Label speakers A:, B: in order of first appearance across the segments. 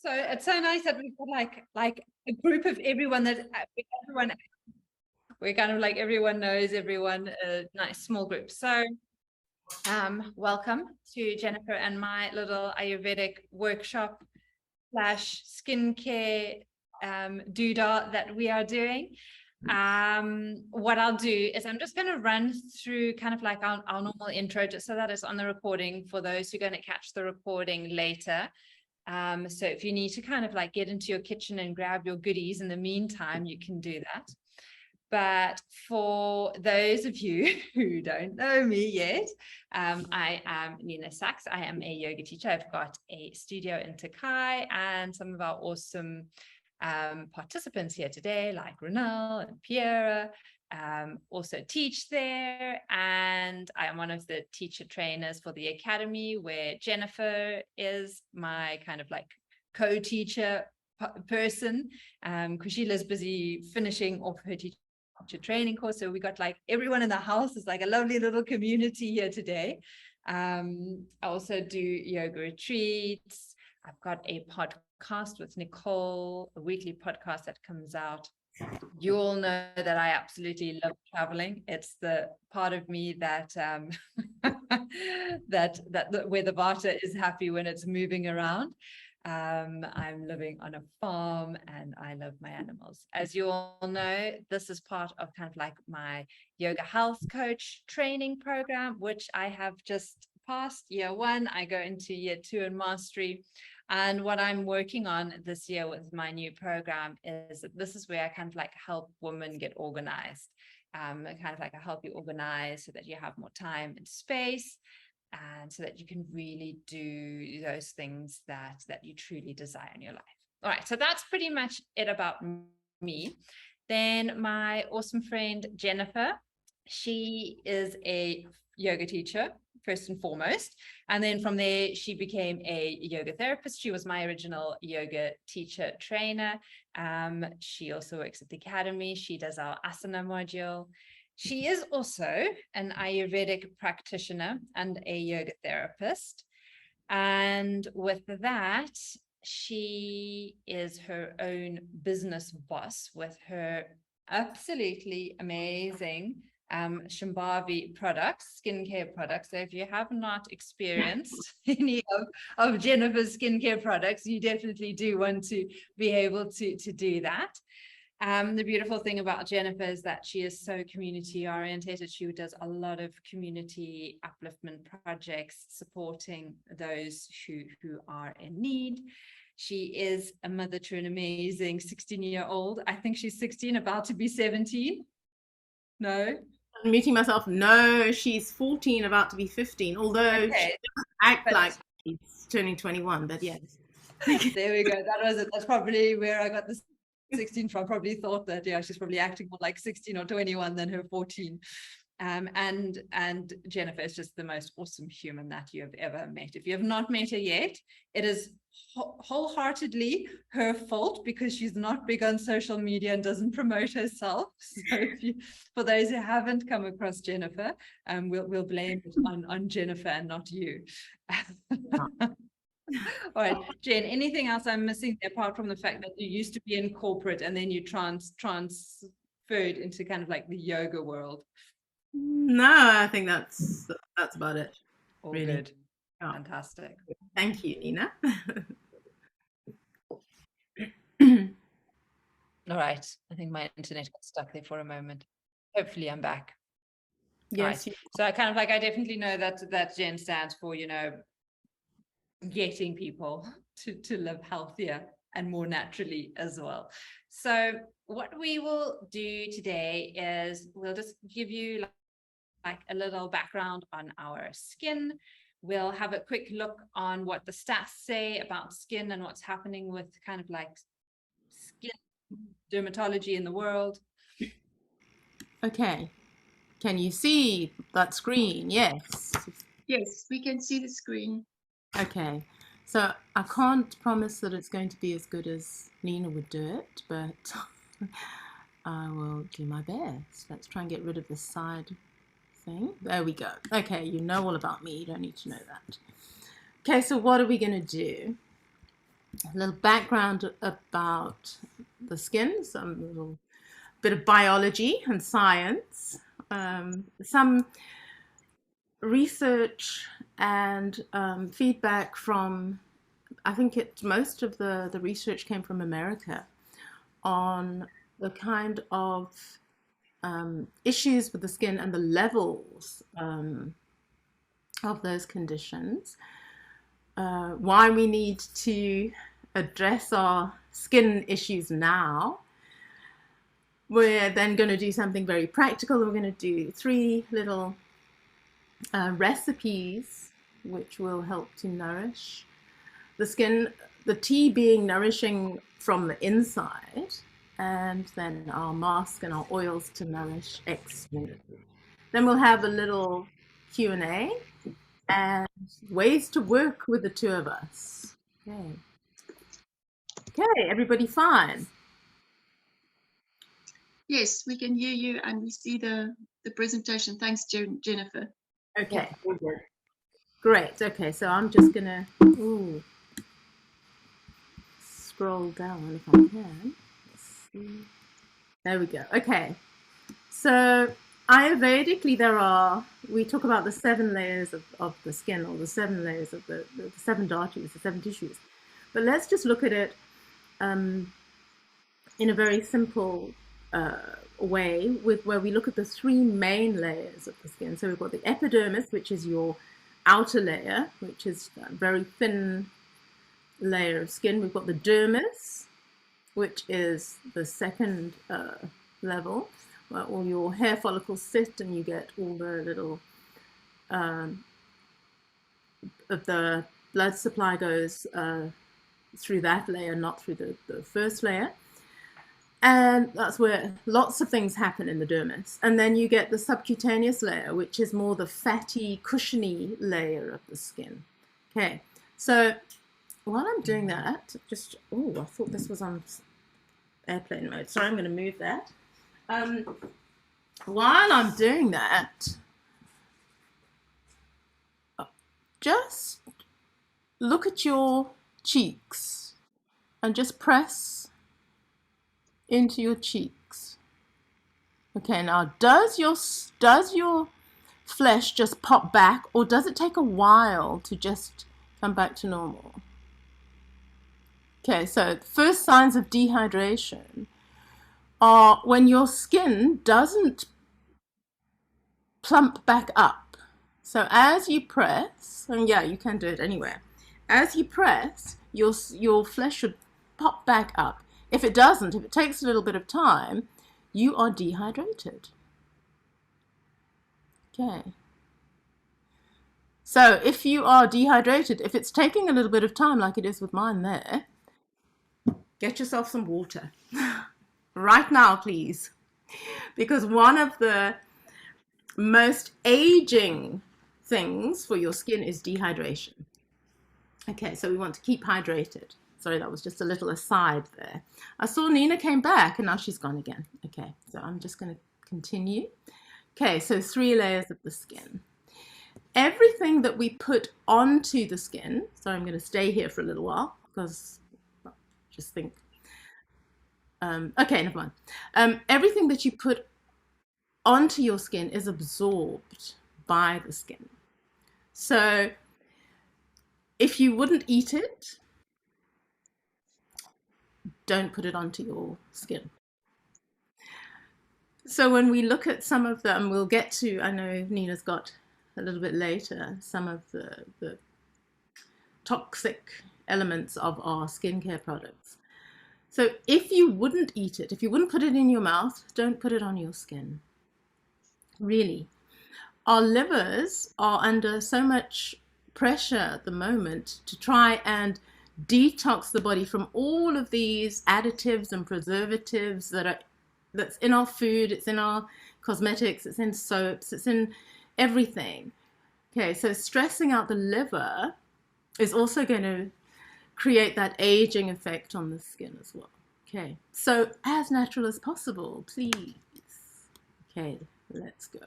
A: So it's so nice that we've got like a group of everyone we're kind of like everyone knows everyone, a nice small group. So welcome to Jennifer and my little Ayurvedic workshop / skincare doodah that we are doing. What I'll do is I'm just going to run through kind of like our normal intro, just so that it's on the recording for those who are going to catch the recording later. So if you need to kind of like get into your kitchen and grab your goodies in the meantime, you can do that. But for those of you who don't know me yet, I am Nina Saacks. I am a yoga teacher. I've got a studio in Takai, and some of our awesome participants here today, like Renelle and Pierre, also teach there. And I am one of the teacher trainers for the academy, where Jennifer is my kind of like co-teacher person, because she is busy finishing off her teacher training course. So we got like everyone in the house is like a lovely little community here today. I also do yoga retreats. I've got a podcast with Nicole, a weekly podcast that comes out. You all know that I absolutely love traveling. It's the part of me that where the vata is happy when it's moving around. I'm living on a farm and I love my animals. As you all know, this is part of kind of like my yoga health coach training program, which I have just passed year 1. I go into year 2 in mastery. And what I'm working on this year with my new program is that this is where I kind of like help women get organized, kind of like I help you organize so that you have more time and space, and so that you can really do those things that you truly desire in your life. All right, so that's pretty much it about me. Then my awesome friend Jennifer, she is a yoga teacher first and foremost, and then from there she became a yoga therapist. She was my original yoga teacher trainer. She also works at the academy. She does our asana module. She is also an Ayurvedic practitioner and a yoga therapist. And with that, she is her own business boss with her absolutely amazing Shambhavi products, skincare products. So if you have not experienced any of Jennifer's skincare products, you definitely do want to be able to do that. The beautiful thing about Jennifer is that she is so community oriented. She does a lot of community upliftment projects, supporting those who are in need. She is a mother to an amazing 16-year-old. I think she's 16, about to be 17. No?
B: I'm muting myself. No, she's 14, about to be 15. Although
A: Okay.
B: she doesn't act like she's turning 21, but yes.
A: There we go. That was it. That's probably where I got the 16 from. Probably thought that, yeah, she's probably acting more like 16 or 21 than her 14. And Jennifer is just the most awesome human that you have ever met. If you have not met her yet, it is wholeheartedly her fault, because she's not big on social media and doesn't promote herself. So for those who haven't come across Jennifer, we'll blame it on Jennifer and not you. All right, Jen, anything else I'm missing apart from the fact that you used to be in corporate and then you transferred into kind of like the yoga world?
B: No, I think that's about it.
A: All
B: really
A: good.
B: Oh.
A: Fantastic.
B: Thank you, Nina.
A: All right, I think my internet got stuck there for a moment. Hopefully I'm back.
B: Yes.
A: Right. So I kind of like, I definitely know that Jen stands for, you know, getting people to live healthier and more naturally as well. So what we will do today is we'll just give you like a little background on our skin. We'll have a quick look on what the stats say about skin and what's happening with kind of like skin dermatology in the world.
B: Okay. Can you see that screen? Yes.
C: Yes, we can see the screen.
B: Okay. So I can't promise that it's going to be as good as Nina would do it, but I will do my best. Let's try and get rid of this side thing. There we go. Okay, you know all about me. You don't need to know that. Okay, so what are we going to do? a little background about the skin, some little bit of biology and science, some research and feedback from, I think most of the research came from America on the kind of issues with the skin and the levels of those conditions, why we need to address our skin issues now. We're then going to do something very practical. We're going to do 3 little recipes which will help to nourish the skin, the tea being nourishing from the inside, and then our mask and our oils to nourish externally. Then we'll have a little Q&A and ways to work with the 2 of us. Okay, everybody fine?
C: Yes, we can hear you and we see the presentation. Thanks, Jennifer.
B: Okay, great. Okay, so I'm just gonna scroll down if I can. Let's see. There we go. Okay, so Ayurvedically we talk about the 7 layers of the skin, or the 7 layers of the 7 dhatus, the 7 tissues. But let's just look at it in a very simple way, where we look at the 3 main layers of the skin. So we've got the epidermis, which is your outer layer, which is a very thin layer of skin. We've got the dermis, which is the second level, where all your hair follicles sit and you get all the little of the blood supply goes through that layer, not through the first layer. And that's where lots of things happen in the dermis. And then you get the subcutaneous layer, which is more the fatty, cushiony layer of the skin. Okay, so while I'm doing that, just, I thought this was on airplane mode. Sorry, I'm going to move that. While I'm doing that, just look at your cheeks and just press into your cheeks. Okay, now does your flesh just pop back, or does it take a while to just come back to normal? Okay, so first signs of dehydration are when your skin doesn't plump back up. So as you press, and yeah, you can do it anywhere. As you press, your flesh should pop back up. If it doesn't, if it takes a little bit of time, you are dehydrated. Okay. So if you are dehydrated, if it's taking a little bit of time, like it is with mine there, get yourself some water. Right now, please. Because one of the most aging things for your skin is dehydration. Okay, so we want to keep hydrated. Sorry, that was just a little aside there. I saw Nina came back and now she's gone again. Okay, so I'm just going to continue. Okay, so 3 layers of the skin. Everything that we put onto the skin, so I'm going to stay here for a little while because just think, okay, never mind. Everything that you put onto your skin is absorbed by the skin. So if you wouldn't eat it, don't put it onto your skin. So when we look at some of them, we'll get to, I know Nina's got a little bit later, some of the toxic elements of our skincare products. So if you wouldn't eat it, if you wouldn't put it in your mouth, don't put it on your skin. Really. Our livers are under so much pressure at the moment to try and detox the body from all of these additives and preservatives that's in our food, it's in our cosmetics, it's in soaps, it's in everything. Okay, so stressing out the liver is also going to create that aging effect on the skin as well. Okay, so as natural as possible, please. Okay, let's go.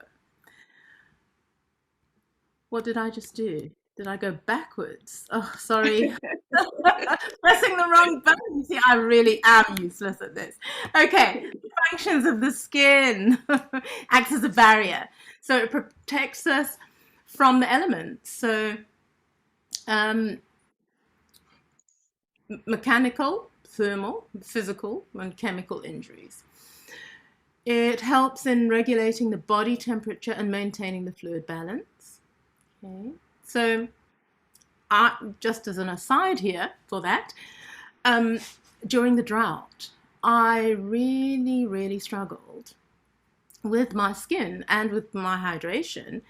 B: What did I just do? Did I go backwards? Oh, sorry. Pressing the wrong button. See, I really am useless at this. Okay, functions of the skin acts as a barrier. So it protects us from the elements. So mechanical, thermal, physical, and chemical injuries. It helps in regulating the body temperature and maintaining the fluid balance. Okay, so just as an aside here for that, during the drought, I really, really struggled with my skin and with my hydration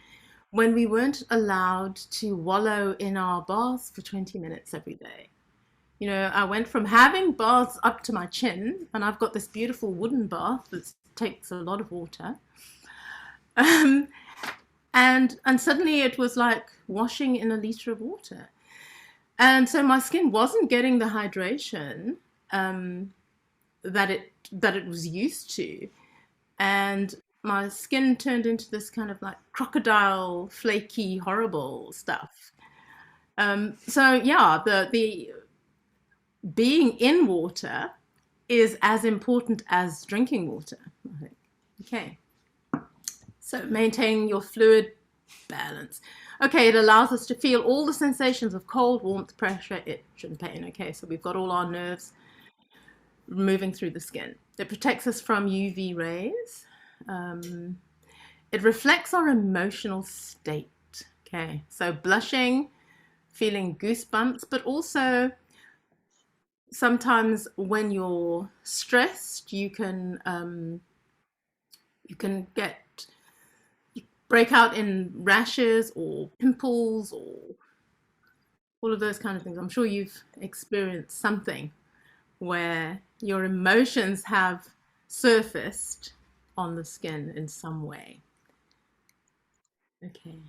B: when we weren't allowed to wallow in our baths for 20 minutes every day. You know, I went from having baths up to my chin, and I've got this beautiful wooden bath that takes a lot of water. And suddenly it was like washing in a liter of water. And so my skin wasn't getting the hydration that it was used to. And my skin turned into this kind of like crocodile, flaky, horrible stuff. So yeah, the being in water is as important as drinking water, I think. Okay. So maintaining your fluid balance. Okay, it allows us to feel all the sensations of cold, warmth, pressure, itch, and pain. Okay, so we've got all our nerves moving through the skin. It protects us from UV rays. It reflects our emotional state. Okay, so blushing, feeling goosebumps, but also sometimes when you're stressed, you can break out in rashes or pimples or all of those kind of things. I'm sure you've experienced something where your emotions have surfaced on the skin in some way. Okay.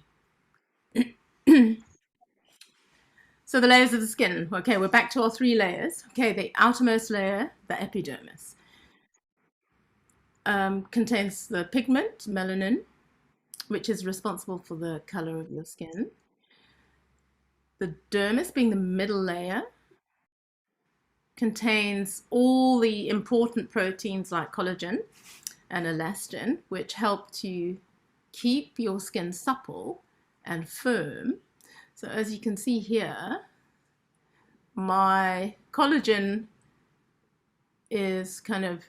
B: So the layers of the skin. Okay, we're back to our 3 layers. Okay, the outermost layer, the epidermis, contains the pigment, melanin, which is responsible for the color of your skin. The dermis, being the middle layer, contains all the important proteins like collagen and elastin, which help to keep your skin supple and firm. So as you can see here, my collagen is kind of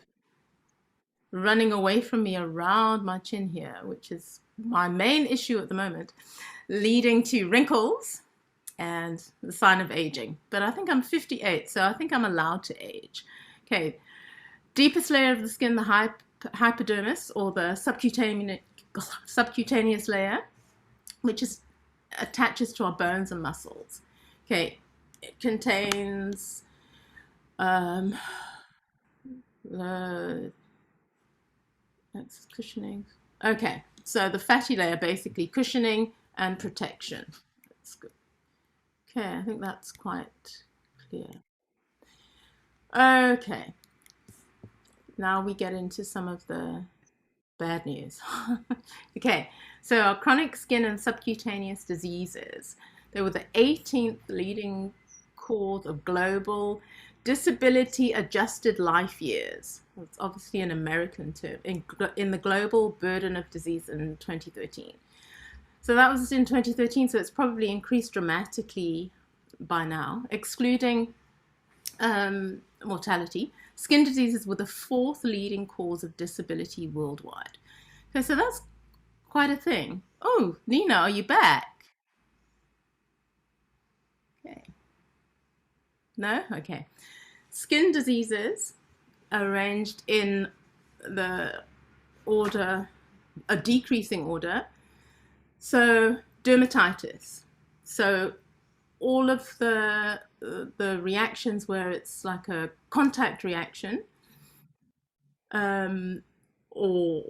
B: running away from me around my chin here, which is my main issue at the moment, leading to wrinkles and the sign of aging. But I think I'm 58, so I think I'm allowed to age. Okay, deepest layer of the skin, the hypodermis, or the subcutaneous layer, which attaches to our bones and muscles. Okay, it contains that's cushioning. Okay, so the fatty layer, basically cushioning and protection. That's good. Okay, I think that's quite clear. Okay, now we get into some of the bad news. Okay, so our chronic skin and subcutaneous diseases, they were the 18th leading cause of global disability adjusted life years. It's obviously an American term in the global burden of disease in 2013. So that was in 2013, so it's probably increased dramatically by now. Excluding mortality, skin diseases were the 4th leading cause of disability worldwide. Okay, so that's quite a thing. Oh, Nina, are you back? Okay. No? Okay. Skin diseases arranged in the order, a decreasing order. So dermatitis. So all of the reactions where it's like a contact reaction, or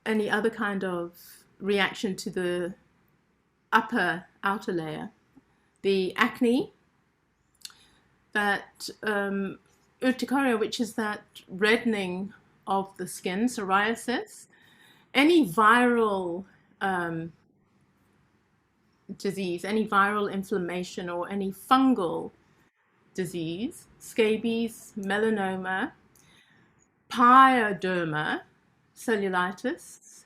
B: any other kind of reaction to the outer layer. The acne, that urticaria, which is that reddening of the skin, psoriasis, any viral disease, any viral inflammation, or any fungal disease, scabies, melanoma, pyoderma, cellulitis.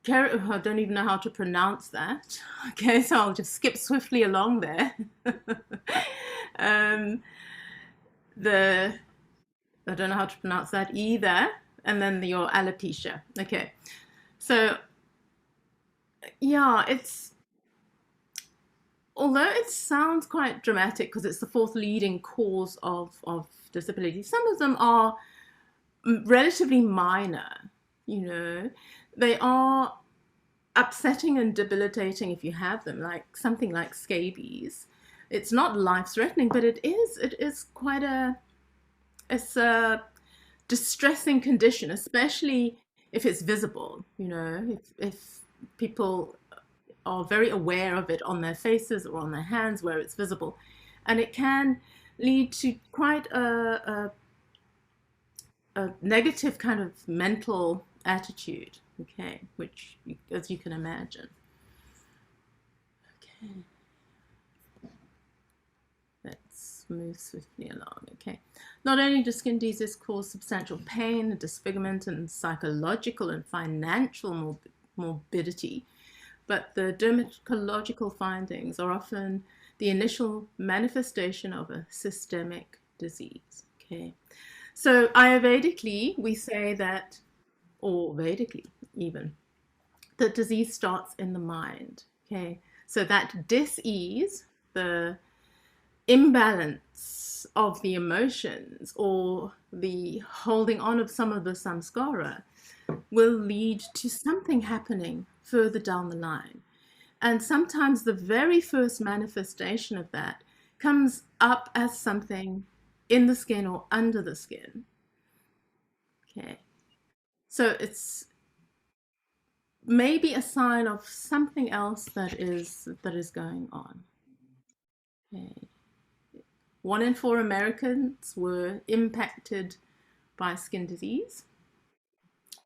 B: I don't even know how to pronounce that. Okay, so I'll just skip swiftly along there. I don't know how to pronounce that either. And then your alopecia. Okay, so yeah, although it sounds quite dramatic because it's the fourth leading cause of disability, some of them are relatively minor, They are upsetting and debilitating if you have them, like something like scabies. It's not life-threatening, but it is quite it's a distressing condition, especially if it's visible, if people are very aware of it on their faces or on their hands where it's visible. And it can lead to quite a negative kind of mental attitude, okay, which, as you can imagine. Okay. Let's move swiftly along, okay. Not only do skin diseases cause substantial pain, disfigurement, and psychological and financial morbidity, but the dermatological findings are often the initial manifestation of a systemic disease, okay. So Ayurvedically, we say that, or Vedically even, that disease starts in the mind, okay. So that dis-ease, the imbalance of the emotions or the holding on of some of the samskara will lead to something happening further down the line. And sometimes the very first manifestation of that comes up as something in the skin or under the skin. Okay. So it's maybe a sign of something else that is going on. Okay. 1 in 4 Americans were impacted by skin disease.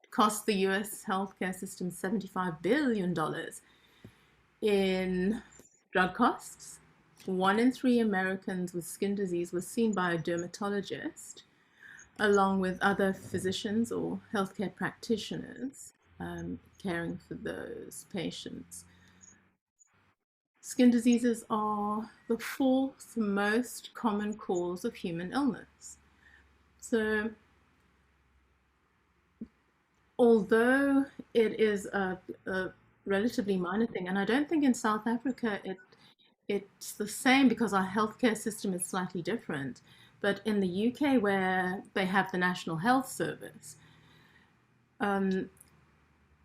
B: It cost the US healthcare system $75 billion in drug costs. 1 in 3 Americans with skin disease was seen by a dermatologist, along with other physicians or healthcare practitioners caring for those patients. Skin diseases are the 4th most common cause of human illness. So, although it is a relatively minor thing, and I don't think in South Africa it's the same because our healthcare system is slightly different, but in the UK where they have the National Health Service,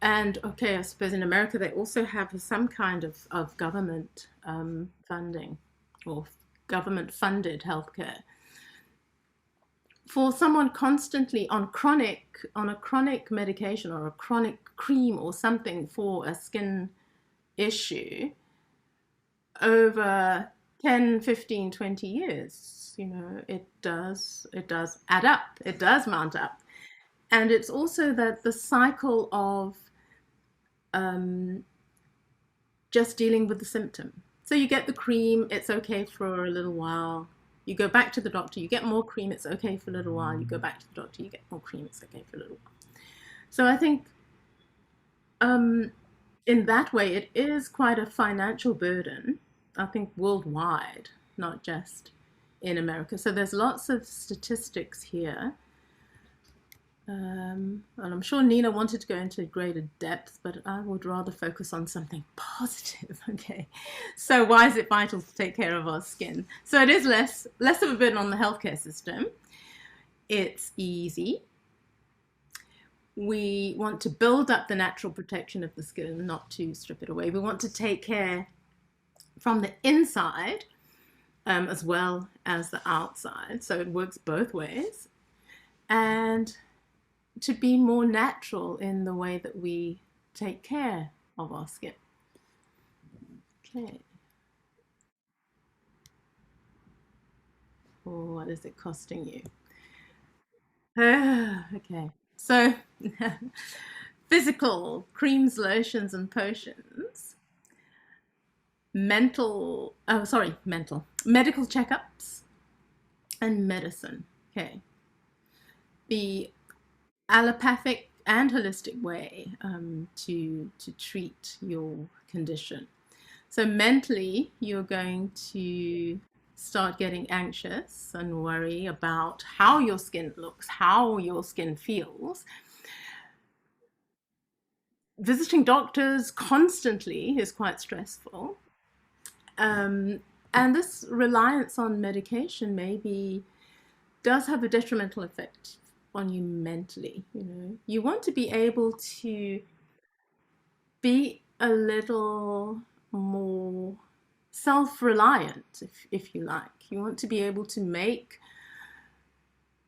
B: and okay, I suppose in America they also have some kind of government funding or government-funded healthcare. For someone constantly on a chronic medication or a chronic cream or something for a skin issue over 10, 15, 20 years, it does add up, it does mount up. And it's also that the cycle of just dealing with the symptom. So you get the cream, it's okay for a little while. You go back to the doctor, you get more cream, it's okay for a little while. You go back to the doctor, you get more cream, it's okay for a little while. So I think in that way, it is quite a financial burden, I think worldwide, not just in America. So there's lots of statistics here. And I'm sure Nina wanted to go into greater depth, but I would rather focus on something positive. Okay, so why is it vital to take care of our skin? So it is less of a burden on the healthcare system. It's easy. We want to build up the natural protection of the skin, not to strip it away. We want to take care from the inside as well as the outside. So it works both ways. And to be more natural in the way that we take care of our skin. Okay. Oh, what is it costing you? Okay. So, physical, creams, lotions, and potions. Medical checkups, and medicine. Okay. The allopathic and holistic way to treat your condition. So mentally, you're going to start getting anxious and worry about how your skin looks, how your skin feels. Visiting doctors constantly is quite stressful. And this reliance on medication maybe does have a detrimental effect on you mentally. You want to be able to be a little more self-reliant, if you like. You want to be able to make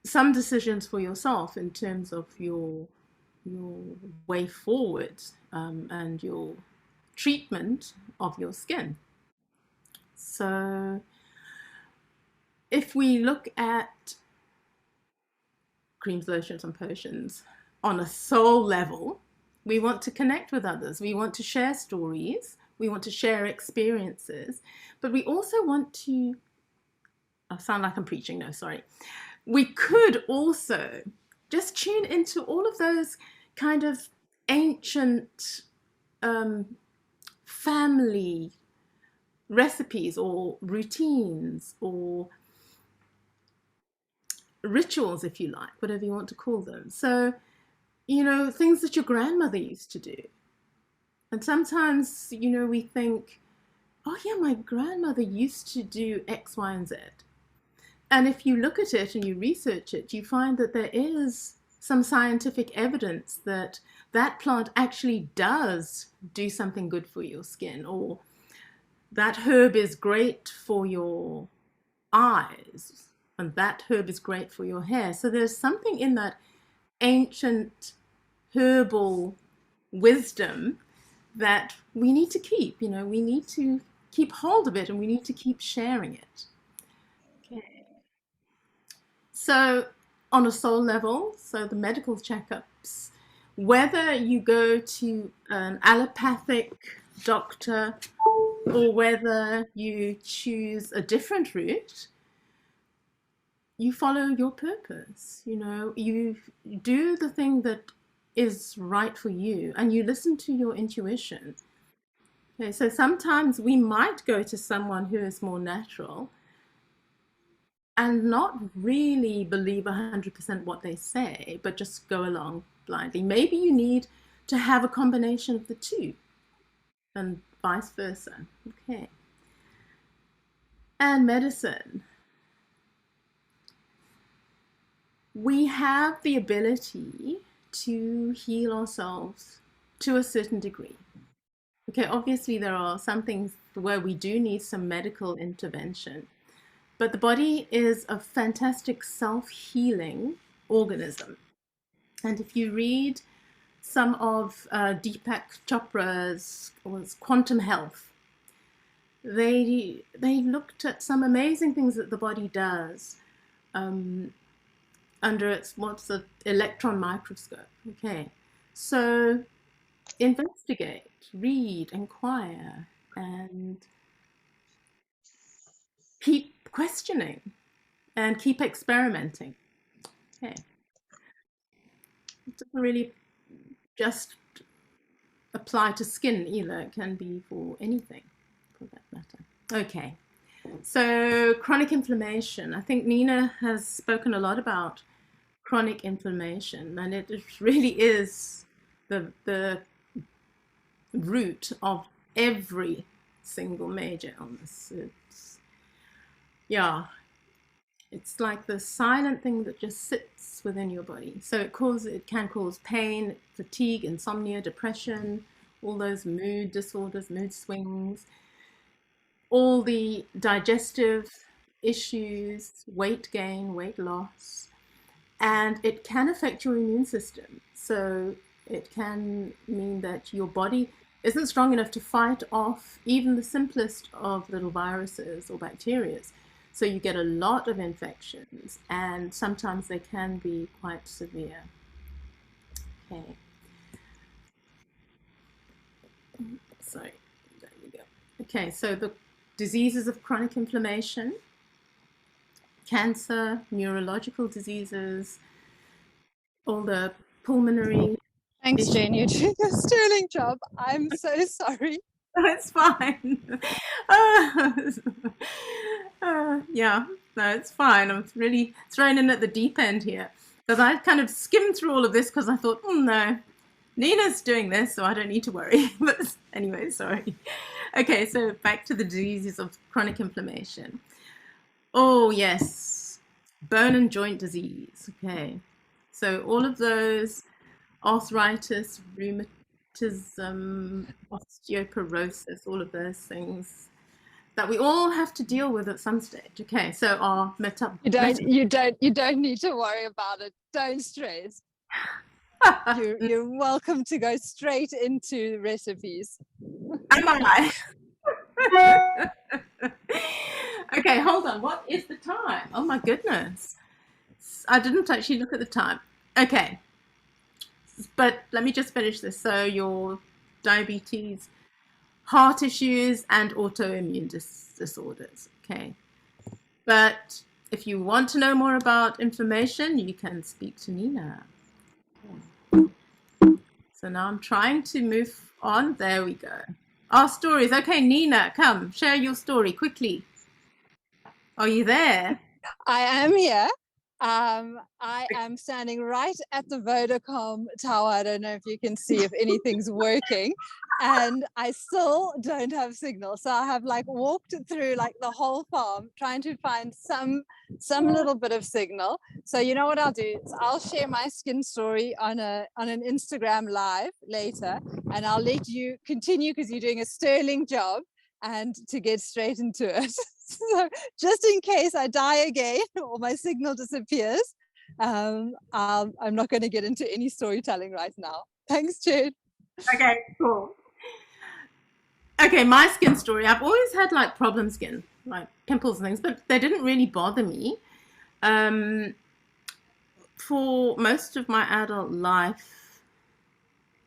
B: some decisions for yourself in terms of your way forward and your treatment of your skin. So if we look at creams, lotions, and potions on a soul level, we want to connect with others. We want to share stories. We want to share experiences. But we also want to, I sound like I'm preaching, no, sorry. We could also just tune into all of those kind of ancient family recipes or routines or rituals, if you like, whatever you want to call them. So, things that your grandmother used to do. And sometimes, we think, oh yeah, my grandmother used to do X, Y, and Z. And if you look at it and you research it, you find that there is some scientific evidence that that plant actually does do something good for your skin, or that herb is great for your eyes, and that herb is great for your hair. So there's something in that ancient herbal wisdom that we need to keep. We need to keep hold of it, and we need to keep sharing it. Okay. So on a soul level, so the medical checkups, whether you go to an allopathic doctor or whether you choose a different route, you follow your purpose. You do the thing that is right for you, and you listen to your intuition. Okay, so sometimes we might go to someone who is more natural and not really believe 100% what they say, but just go along blindly. Maybe you need to have a combination of the two, and vice versa. Okay. And medicine. We have the ability to heal ourselves to a certain degree. Okay, obviously there are some things where we do need some medical intervention, but the body is a fantastic self-healing organism. And if you read some of Deepak Chopra's Quantum Health, they looked at some amazing things that the body does under its electron microscope. Okay, so investigate, read, inquire, and keep questioning and keep experimenting. Okay, it doesn't really just apply to skin either. It can be for anything, for that matter. Okay, so chronic inflammation. I think Nina has spoken a lot about chronic inflammation, and it really is the root of every single major illness. It's like the silent thing that just sits within your body. So it can cause pain, fatigue, insomnia, depression, all those mood disorders, mood swings, all the digestive issues, weight gain, weight loss, and it can affect your immune system. So it can mean that your body isn't strong enough to fight off even the simplest of little viruses or bacteria. So you get a lot of infections, and sometimes they can be quite severe. Okay. Sorry, there we go. Okay, so the diseases of chronic inflammation. cancer, neurological diseases, all the pulmonary.
D: Thanks, Jane. You're doing a sterling job. I'm so sorry.
B: It's fine. Yeah, no, it's fine. I'm really thrown in at the deep end here because I kind of skimmed through all of this because I thought, no, Nina's doing this, so I don't need to worry. But anyway, sorry. Okay, so back to the diseases of chronic inflammation. Oh, yes, bone and joint disease. Okay, so all of those, arthritis, rheumatism, osteoporosis, all of those things that we all have to deal with at some stage. Okay, so our
D: You don't need to worry about it. Don't stress. You're welcome to go straight into recipes.
B: Am I? Okay, hold on. What is the time? Oh my goodness. I didn't actually look at the time. Okay. But let me just finish this. So your diabetes, heart issues, and autoimmune disorders. Okay. But if you want to know more about inflammation, you can speak to Nina. So now I'm trying to move on. There we go. Our stories. Okay, Nina, come, share your story quickly. Are you there?
D: I am here. I am standing right at the Vodacom tower. I don't know if you can see if anything's working, and I still don't have signal. So I have like walked through like the whole farm trying to find some little bit of signal. So you know what I'll do is I'll share my skin story on an Instagram live later, and I'll let you continue because you're doing a sterling job and to get straight into it. So just in case I die again or my signal disappears, I'm not going to get into any storytelling right now. Thanks, Jade.
B: Okay, cool. Okay, my skin story. I've always had like problem skin, like pimples and things, but they didn't really bother me. For most of my adult life,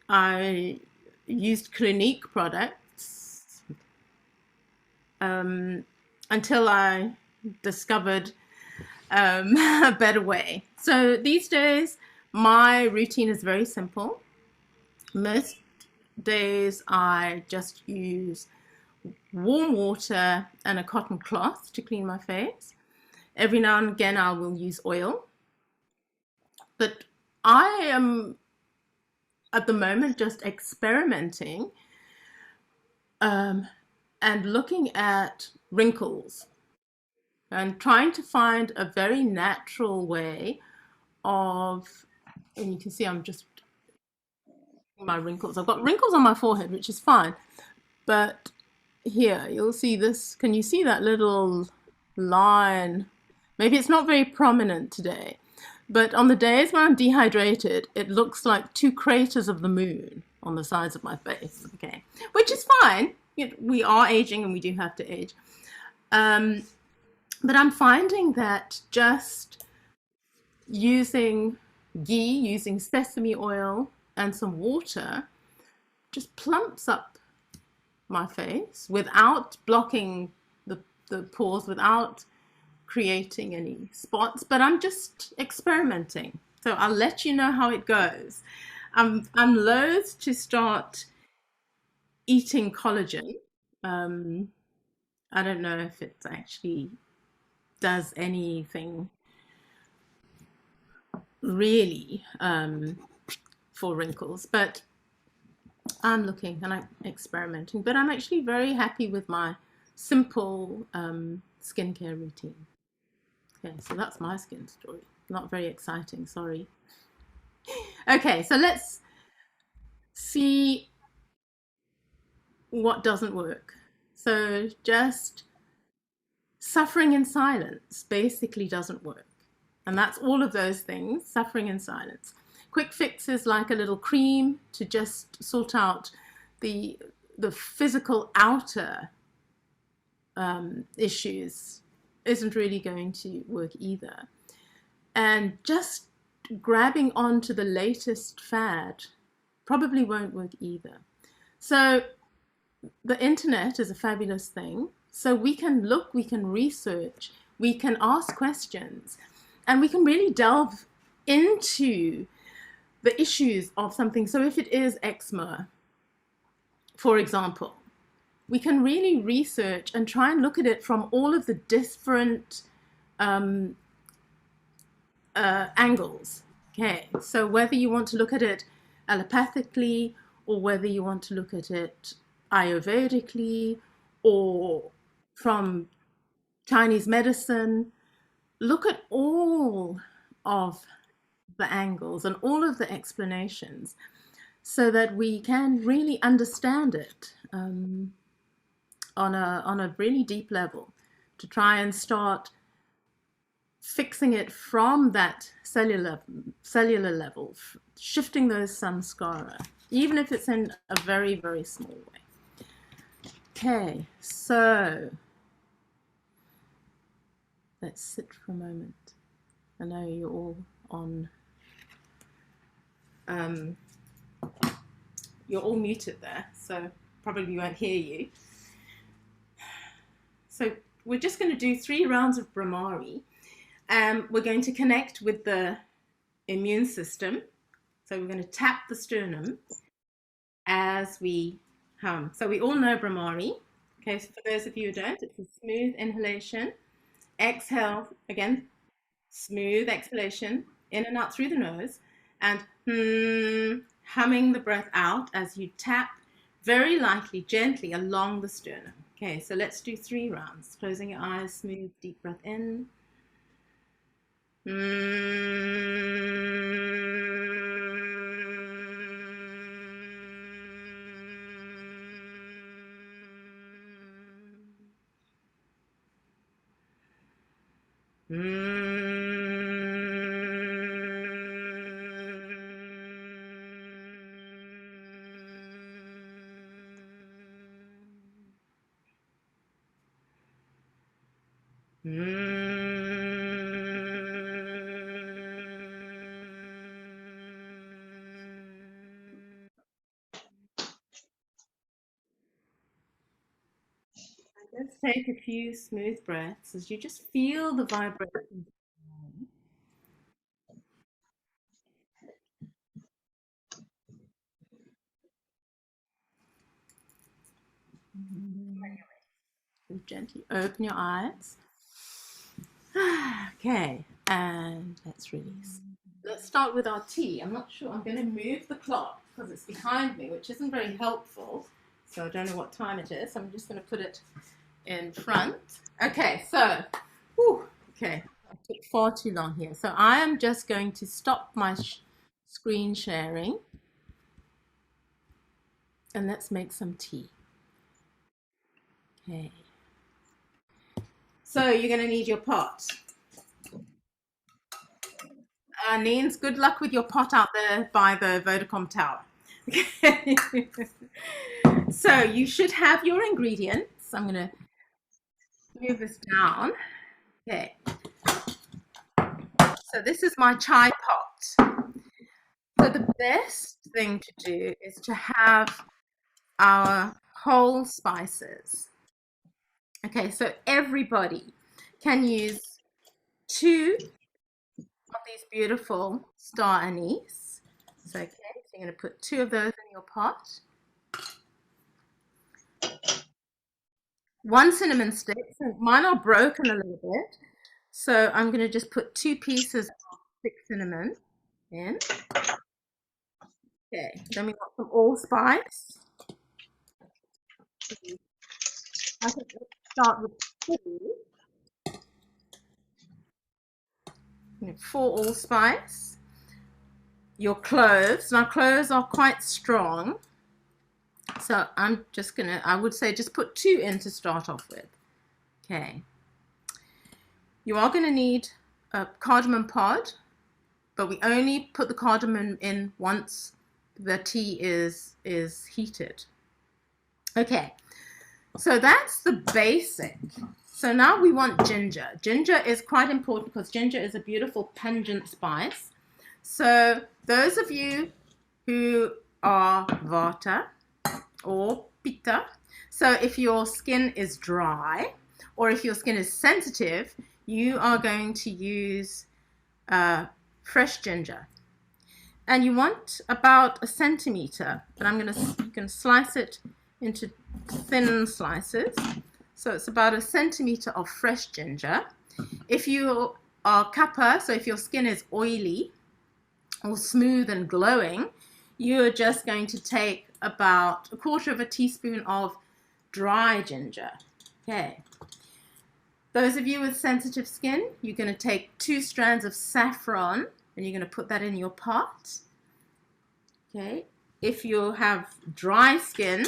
B: I used Clinique products. Until I discovered a better way. So these days, my routine is very simple. Most days, I just use warm water and a cotton cloth to clean my face. Every now and again, I will use oil. But I am, at the moment, just experimenting and looking at wrinkles and trying to find a very natural way of, and you can see I'm just my wrinkles. I've got wrinkles on my forehead, which is fine, but here you'll see this. Can you see that little line? Maybe it's not very prominent today, but on the days when I'm dehydrated, it looks like two craters of the moon on the sides of my face. Okay, which is fine. We are aging and we do have to age. But I'm finding that just using ghee, using sesame oil and some water just plumps up my face without blocking the pores, without creating any spots. But I'm just experimenting. So I'll let you know how it goes. I'm loath to start eating collagen. I don't know if it actually does anything really for wrinkles, but I'm looking and I'm experimenting. But I'm actually very happy with my simple skincare routine. Okay, so that's my skin story. Not very exciting, sorry. Okay, so let's see what doesn't work. So just suffering in silence basically doesn't work. And that's all of those things, suffering in silence. Quick fixes like a little cream to just sort out the physical outer issues isn't really going to work either. And just grabbing onto the latest fad probably won't work either. So the internet is a fabulous thing. So we can look, we can research we can ask questions and we can really delve into the issues of something. So if it is eczema, for example, we can really research and try and look at it from all of the different angles. Okay, so whether you want to look at it allopathically, or whether you want to look at it Ayurvedically, or from Chinese medicine, look at all of the angles and all of the explanations so that we can really understand it on a really deep level, to try and start fixing it from that cellular level, shifting those samskara, even if it's in a very, very small way. Okay, so let's sit for a moment. I know you're all on, you're all muted there, so probably won't hear you. So we're just going to do 3 rounds of Brahmari. We're going to connect with the immune system. So we're going to tap the sternum as we hum. So we all know Brahmari. Okay, so for those of you who don't, it's a smooth inhalation. Exhale, again, smooth exhalation, in and out through the nose. And humming the breath out as you tap very lightly, gently along the sternum. Okay, so let's do 3 rounds. Closing your eyes, smooth, deep breath in. Let's take a few smooth breaths as you just feel the vibration. Gently open your eyes. Okay, and let's release. Let's start with our tea. I'm not sure, I'm going to move the clock because it's behind me, which isn't very helpful. So I don't know what time it is. I'm just going to put it in front. Okay, so, okay, I took far too long here. So I am just going to stop my screen sharing and let's make some tea. Okay. So you're going to need your pot. Nins, good luck with your pot out there by the Vodacom tower. Okay. So you should have your ingredients. I'm going to move this down. Okay. So this is my chai pot. So the best thing to do is to have our whole spices. Okay, so everybody can use 2 of these beautiful star anise. So, okay, so you're going to put 2 of those in your pot. 1 cinnamon stick. So mine are broken a little bit. So I'm going to just put 2 pieces of thick cinnamon in. Okay, then we got some allspice. I think let's start with 4 allspice. Your cloves. Now cloves are quite strong. So I'm just gonna, I would say just put 2 in to start off with. Okay. You are gonna need a cardamom pod, but we only put the cardamom in once the tea is heated. Okay, so that's the basic. So now we want ginger. Ginger is quite important because ginger is a beautiful pungent spice. So those of you who are Vata or Pitta, so if your skin is dry or if your skin is sensitive, you are going to use fresh ginger. And you want about 1 centimeter, but you can slice it into thin slices. So it's about 1 centimeter of fresh ginger. If you are kapha, so if your skin is oily or smooth and glowing, you're just going to take about 1/4 teaspoon of dry ginger. Okay. Those of you with sensitive skin, you're going to take 2 strands of saffron and you're going to put that in your pot. Okay. If you have dry skin,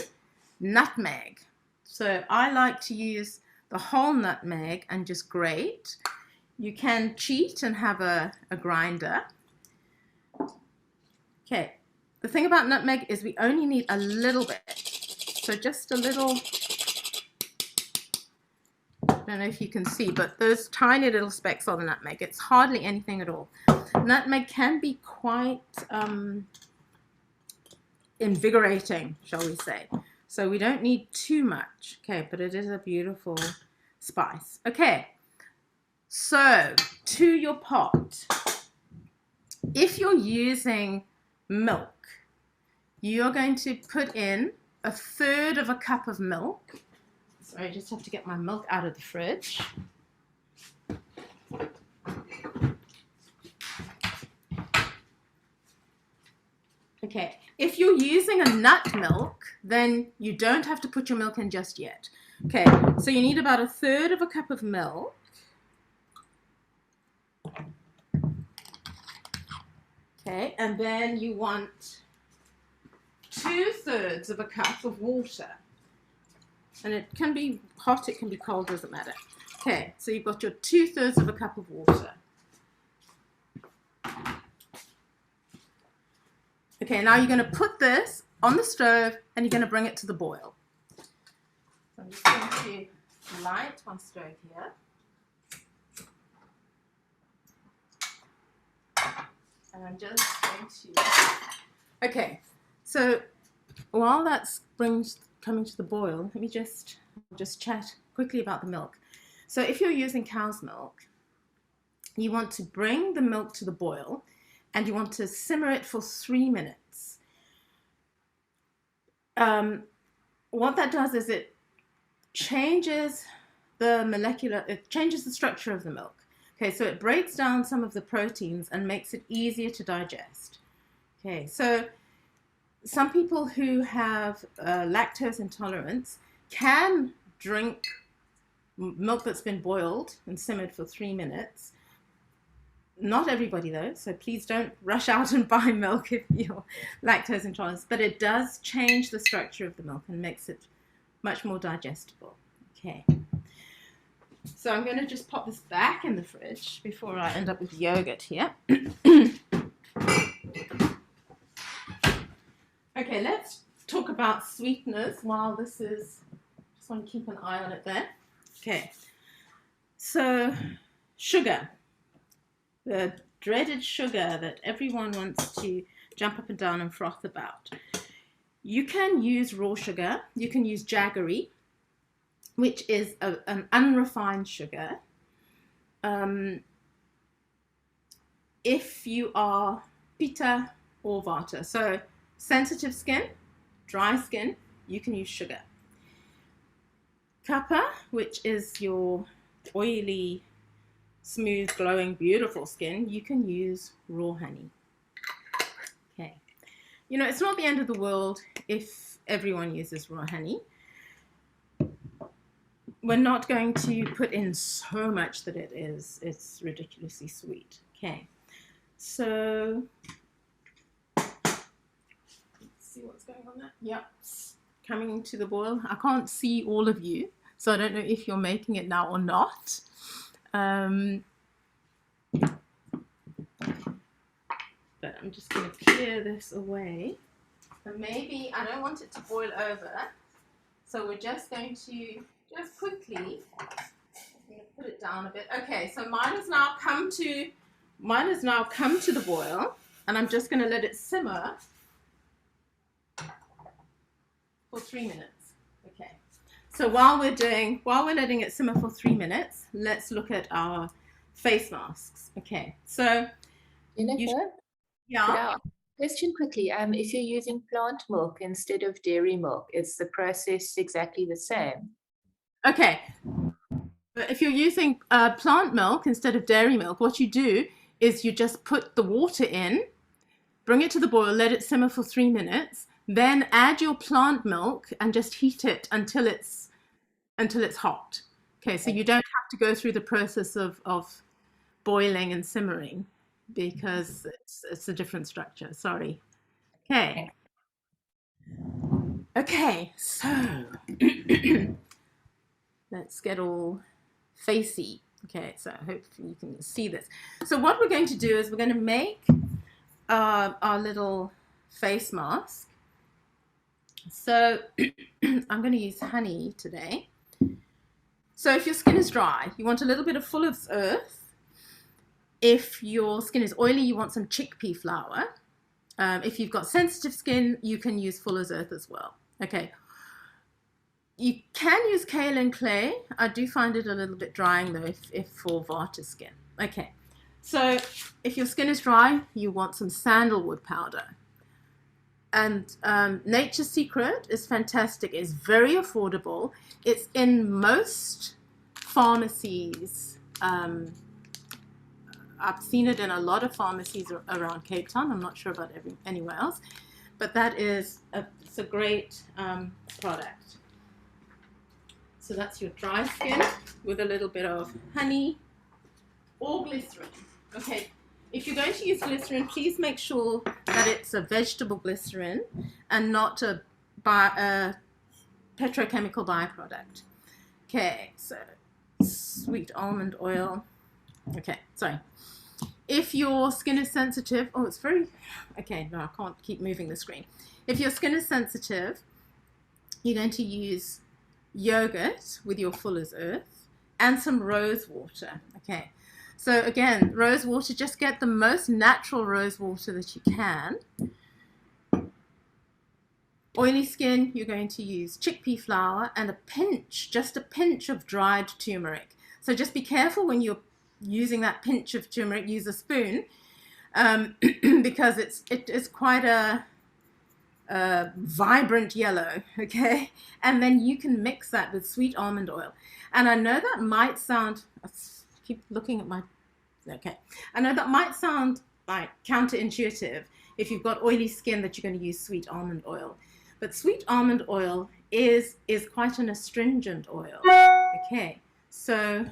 B: nutmeg. So I like to use the whole nutmeg and just grate. You can cheat and have a grinder. Okay. The thing about nutmeg is we only need a little bit. So just a little. I don't know if you can see, but those tiny little specks on the nutmeg, it's hardly anything at all. Nutmeg can be quite invigorating, shall we say. So we don't need too much. Okay, but it is a beautiful spice. Okay, so to your pot. If you're using milk, you're going to put in 1/3 cup of milk. Sorry, I just have to get my milk out of the fridge. Okay, if you're using a nut milk, then you don't have to put your milk in just yet. Okay, so you need about 1/3 cup of milk. Okay, and then you want 2/3 cup of water. And it can be hot, it can be cold, doesn't matter. Okay, so you've got your 2/3 cup of water. Okay, now you're going to put this on the stove and you're going to bring it to the boil. So I'm just going to light my stove here. And I'm just going to... Okay, so while that's coming to the boil, let me just chat quickly about the milk. So if you're using cow's milk, you want to bring the milk to the boil and you want to simmer it for 3 minutes. What that does is it changes the structure of the milk. Okay, so it breaks down some of the proteins and makes it easier to digest. Okay, so some people who have lactose intolerance can drink milk that's been boiled and simmered for 3 minutes. Not everybody though, so please don't rush out and buy milk if you're lactose intolerant, but it does change the structure of the milk and makes it much more digestible. Okay, so I'm going to just pop this back in the fridge before I end up with yogurt here. Okay, let's talk about sweeteners while this is, just want to keep an eye on it there. Okay, so sugar, the dreaded sugar that everyone wants to jump up and down and froth about. You can use raw sugar, you can use jaggery, which is an unrefined sugar. If you are pitta or vata, so sensitive skin, dry skin, you can use sugar. Kapha, which is your oily, smooth, glowing, beautiful skin, you can use raw honey. Okay, you know, it's not the end of the world if everyone uses raw honey. We're not going to put in so much that it's ridiculously sweet. Okay, so let's see what's going on there. Yep, it's coming to the boil. I can't see all of you, so I don't know if you're making it now or not. But I'm just going to clear this away. And maybe I don't want it to boil over, so we're just going to just quickly, I'm going to put it down a bit. Okay, so mine has now come to the boil, and I'm just going to let it simmer for 3 minutes. Okay, So while we're letting it simmer for 3 minutes, let's look at our face masks. Okay, so
E: Jennifer,
B: yeah.
E: could I ask a question quickly? If you're using plant milk instead of dairy milk, is the process exactly the same?
B: Okay, if you're using plant milk instead of dairy milk, what you do is you just put the water in, bring it to the boil, let it simmer for 3 minutes, then add your plant milk and just heat it until it's hot. Okay, so you don't have to go through the process of boiling and simmering because it's a different structure. Sorry. Okay. Okay, so let's get all facey. Okay, so hopefully you can see this. So what we're going to do is we're going to make our little face mask. So I'm going to use honey today. So if your skin is dry, you want a little bit of fuller's earth. If your skin is oily, you want some chickpea flour. If you've got sensitive skin, you can use fuller's earth as well. Okay. You can use kaolin clay. I do find it a little bit drying though, if for Vata skin. Okay. So if your skin is dry, you want some sandalwood powder. And Nature's Secret is fantastic. It's very affordable. It's in most pharmacies. I've seen it in a lot of pharmacies around Cape Town. I'm not sure about anywhere else, but it's a great product. So that's your dry skin with a little bit of honey or glycerin. Okay. If you're going to use glycerin, please make sure that it's a vegetable glycerin and not a petrochemical byproduct. Okay, so sweet almond oil. Okay, sorry. If your skin is sensitive, okay, no, I can't keep moving the screen. If your skin is sensitive, you're going to use yogurt with your fuller's earth and some rose water. Okay. So again, rose water, just get the most natural rose water that you can. Oily skin, you're going to use chickpea flour and just a pinch of dried turmeric. So just be careful when you're using that pinch of turmeric, use a spoon, because it is quite a vibrant yellow, okay? And then you can mix that with sweet almond oil. And I know that might sound, keep looking at my, okay. I know that might sound like counterintuitive if you've got oily skin that you're going to use sweet almond oil. But sweet almond oil is quite an astringent oil. Okay, so,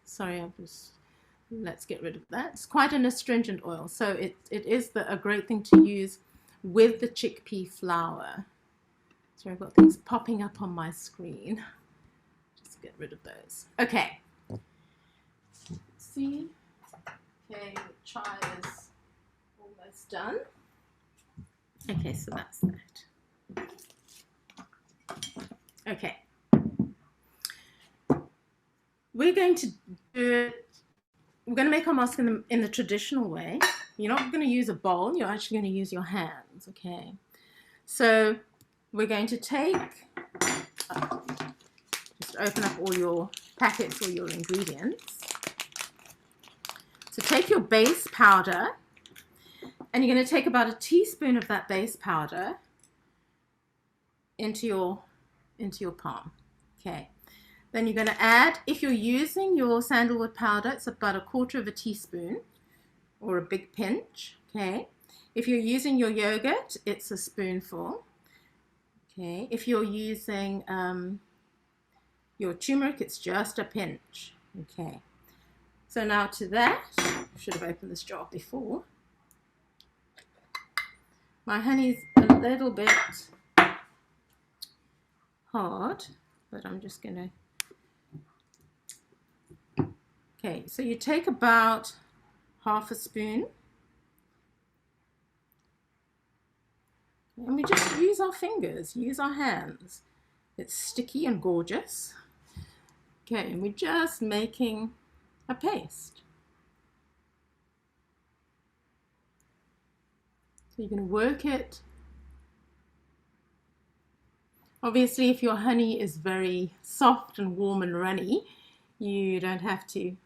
B: sorry, let's get rid of that. It's quite an astringent oil. So it is a great thing to use with the chickpea flour. So I've got things popping up on my screen. Just get rid of those. Okay. Let's see. Okay, the chai is almost done. Okay, so that's that. Okay. We're going to make our mask in the traditional way. You're not going to use a bowl, you're actually going to use your hands, okay? So we're going to take, just open up all your packets or your ingredients. So take your base powder, and you're going to take about a teaspoon of that base powder into your palm, okay? Then you're going to add, if you're using your sandalwood powder, it's about 1/4 teaspoon or a big pinch, okay? If you're using your yogurt, it's a spoonful, okay? If you're using your turmeric, it's just a pinch, okay? So now to that, I should have opened this jar before. My honey's a little bit hard, but I'm just gonna, okay, so you take about 1/2 spoon, and we just use our fingers, use our hands. It's sticky and gorgeous. Okay, and we're just making a paste. So you're going to work it Obviously, if your honey is very soft and warm and runny, you don't have to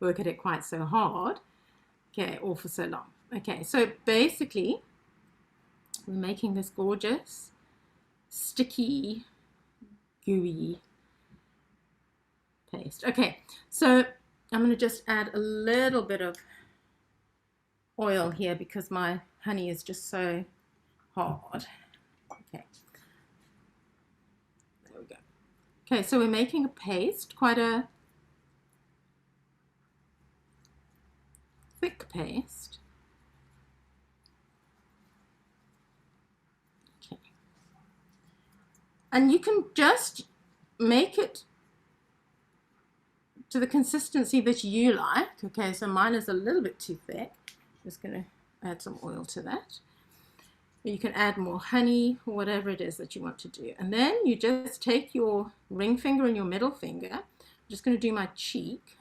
B: work at it quite so hard, okay, or for so long. Okay, so basically, we're making this gorgeous, sticky, gooey paste. Okay, so I'm going to just add a little bit of oil here because my honey is just so hard. Okay. There we go. Okay, so we're making a paste, quite a thick paste. Okay. And you can just make it to the consistency that you like. Okay, so mine is a little bit too thick. Just going to add some oil to that. You can add more honey or whatever it is that you want to do. And then you just take your ring finger and your middle finger. I'm just going to do my cheek.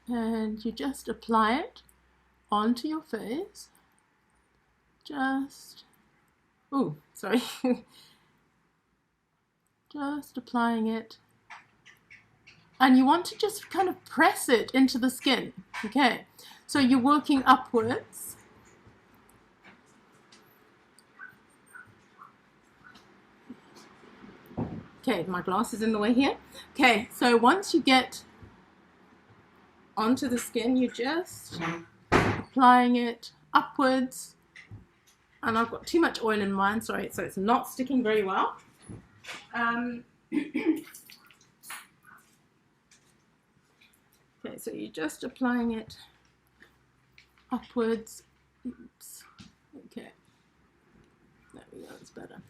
B: And you just apply it onto your face. Just, oh, sorry. Just applying it. And you want to just kind of press it into the skin. Okay, so you're working upwards. Okay, my glass is in the way here. Okay, so once you get onto the skin, you're just applying it upwards. And I've got too much oil in mine, sorry, so it's not sticking very well. Okay, so you're just applying it upwards. Oops. Okay. There we go, it's better.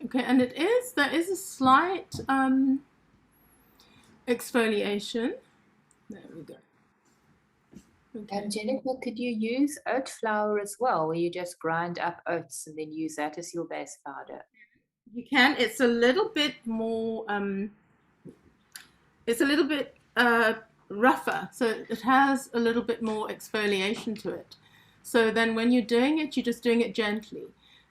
B: Okay, and there is a slight exfoliation. There we go. Okay.
E: Jennifer, could you use oat flour as well, where you just grind up oats and then use that as your base powder?
B: You can. It's a little bit more, it's a little bit rougher, so it has a little bit more exfoliation to it. So then when you're doing it, you're just doing it gently.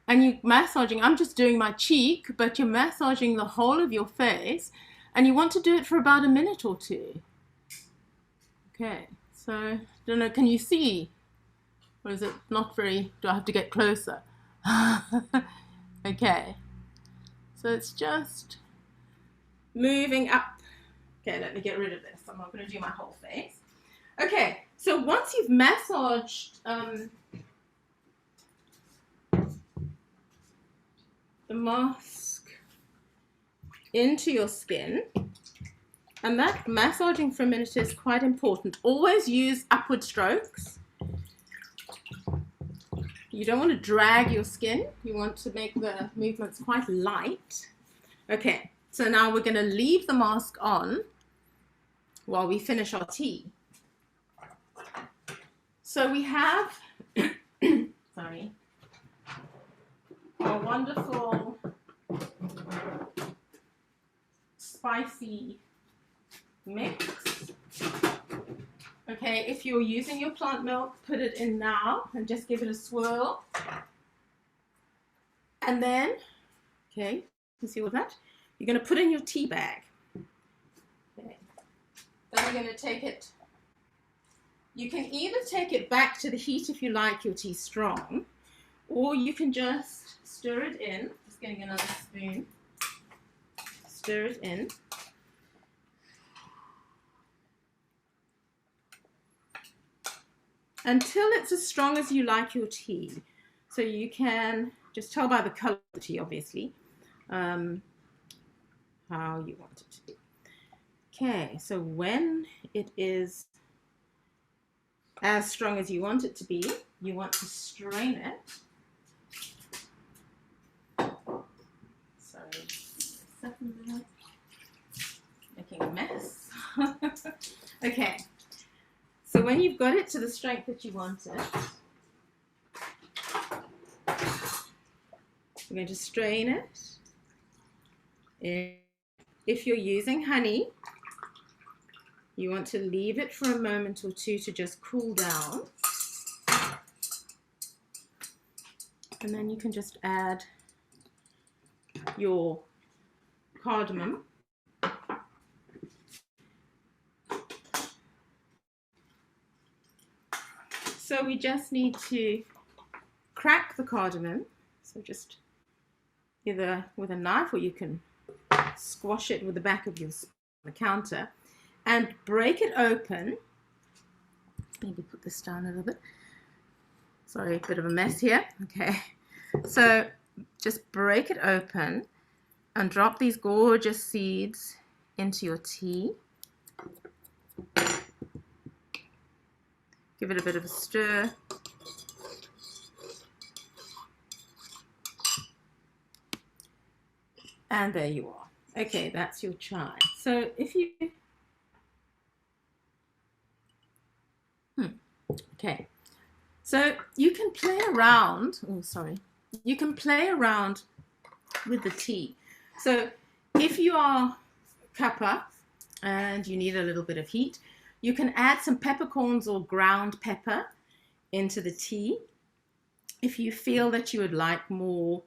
B: And you're massaging, I'm just doing my cheek, but you're massaging the whole of your face, and you want to do it for about a minute or two. Okay, so, I don't know, can you see? Or is it not very, do I have to get closer? Okay. So it's just moving up. Okay, let me get rid of this. I'm not going to do my whole face. Okay, so once you've massaged the mask into your skin, and that massaging for a minute is quite important. Always use upward strokes. You don't want to drag your skin. You want to make the movements quite light. Okay, so now we're going to leave the mask on while we finish our tea. So we have, sorry, our wonderful spicy mix. Okay, if you're using your plant milk, put it in now and just give it a swirl. And then, okay, you see all that? You're going to put in your tea bag. Okay. Then we're going to take it. You can either take it back to the heat if you like your tea strong, or you can just stir it in. Just getting another spoon. Stir it in. Until it's as strong as you like your tea. So you can just tell by the color of the tea, obviously, how you want it to be. Okay, so when it is as strong as you want it to be, you want to strain it. Sorry, making a mess. Okay. So when you've got it to the strength that you want it, we're going to strain it. If you're using honey, you want to leave it for a moment or two to just cool down. And then you can just add your cardamom. So we just need to crack the cardamom. So just either with a knife, or you can squash it with the back of your spoon on the counter and break it open. Maybe put this down a little bit. Sorry, a bit of a mess here. Okay, so just break it open and drop these gorgeous seeds into your tea. Give it a bit of a stir. And there you are. Okay, that's your chai. So if you... Okay. So you can play around. Oh, sorry. You can play around with the tea. So if you are kappa and you need a little bit of heat, you can add some peppercorns or ground pepper into the tea. If you feel that you would like more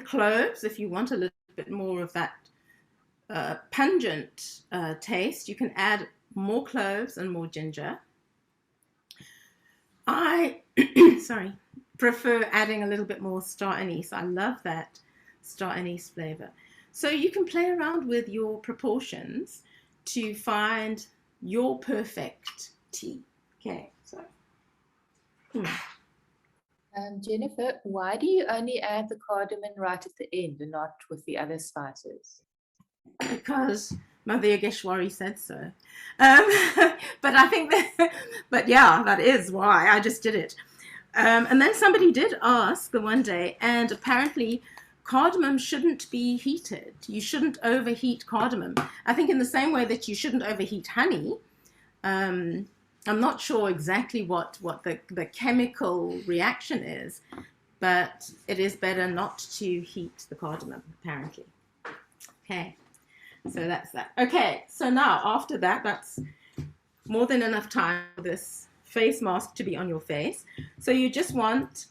B: cloves, if you want a little bit more of that pungent taste, you can add more cloves and more ginger. I prefer adding a little bit more star anise. I love that star anise flavor. So you can play around with your proportions to find your perfect tea. Okay, so.
E: Jennifer, why do you only add the cardamom right at the end and not with the other spices?
B: Because Mother Yogeshwari said so. But I think that, but yeah, that is why I just did it. And then somebody did ask the one day, and apparently cardamom shouldn't be heated. You shouldn't overheat cardamom. I think in the same way that you shouldn't overheat honey. I'm not sure exactly what the chemical reaction is, but it is better not to heat the cardamom, apparently. Okay, so that's that. Okay, so now after that, that's more than enough time for this face mask to be on your face. So you just want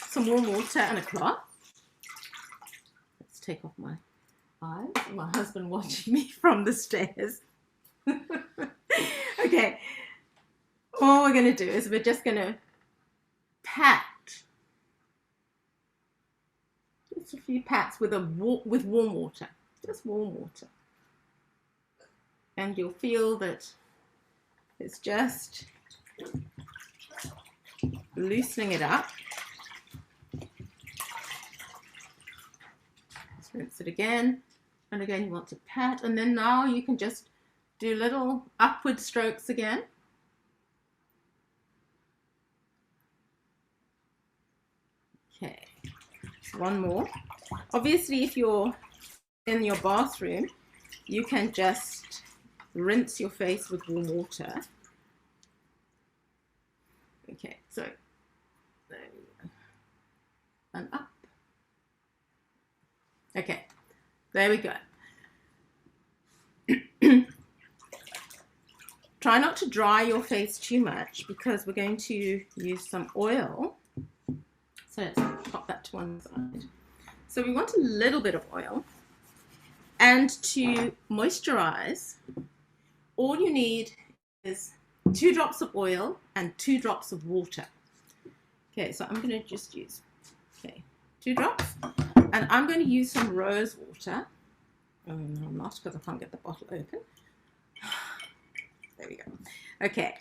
B: some warm water and a cloth. Let's take off my eyes. My husband watching me from the stairs. Okay, all we're going to do is we're just going to pat, just a few pats with warm water, just warm water, and you'll feel that it's just loosening it up. Let's rinse it again, and again you want to pat, and then now you can just do little upward strokes again. Okay, one more. Obviously, if you're in your bathroom, you can just rinse your face with warm water. Okay, so there we go. And up. Okay, there we go. Try not to dry your face too much because we're going to use some oil. So let's pop that to one side. So we want a little bit of oil. And to moisturize, all you need is 2 drops of oil and 2 drops of water. Okay, so I'm going to just use 2 drops. And I'm going to use some rose water. Oh, no, I'm not, because I can't get the bottle open. There we go. Okay,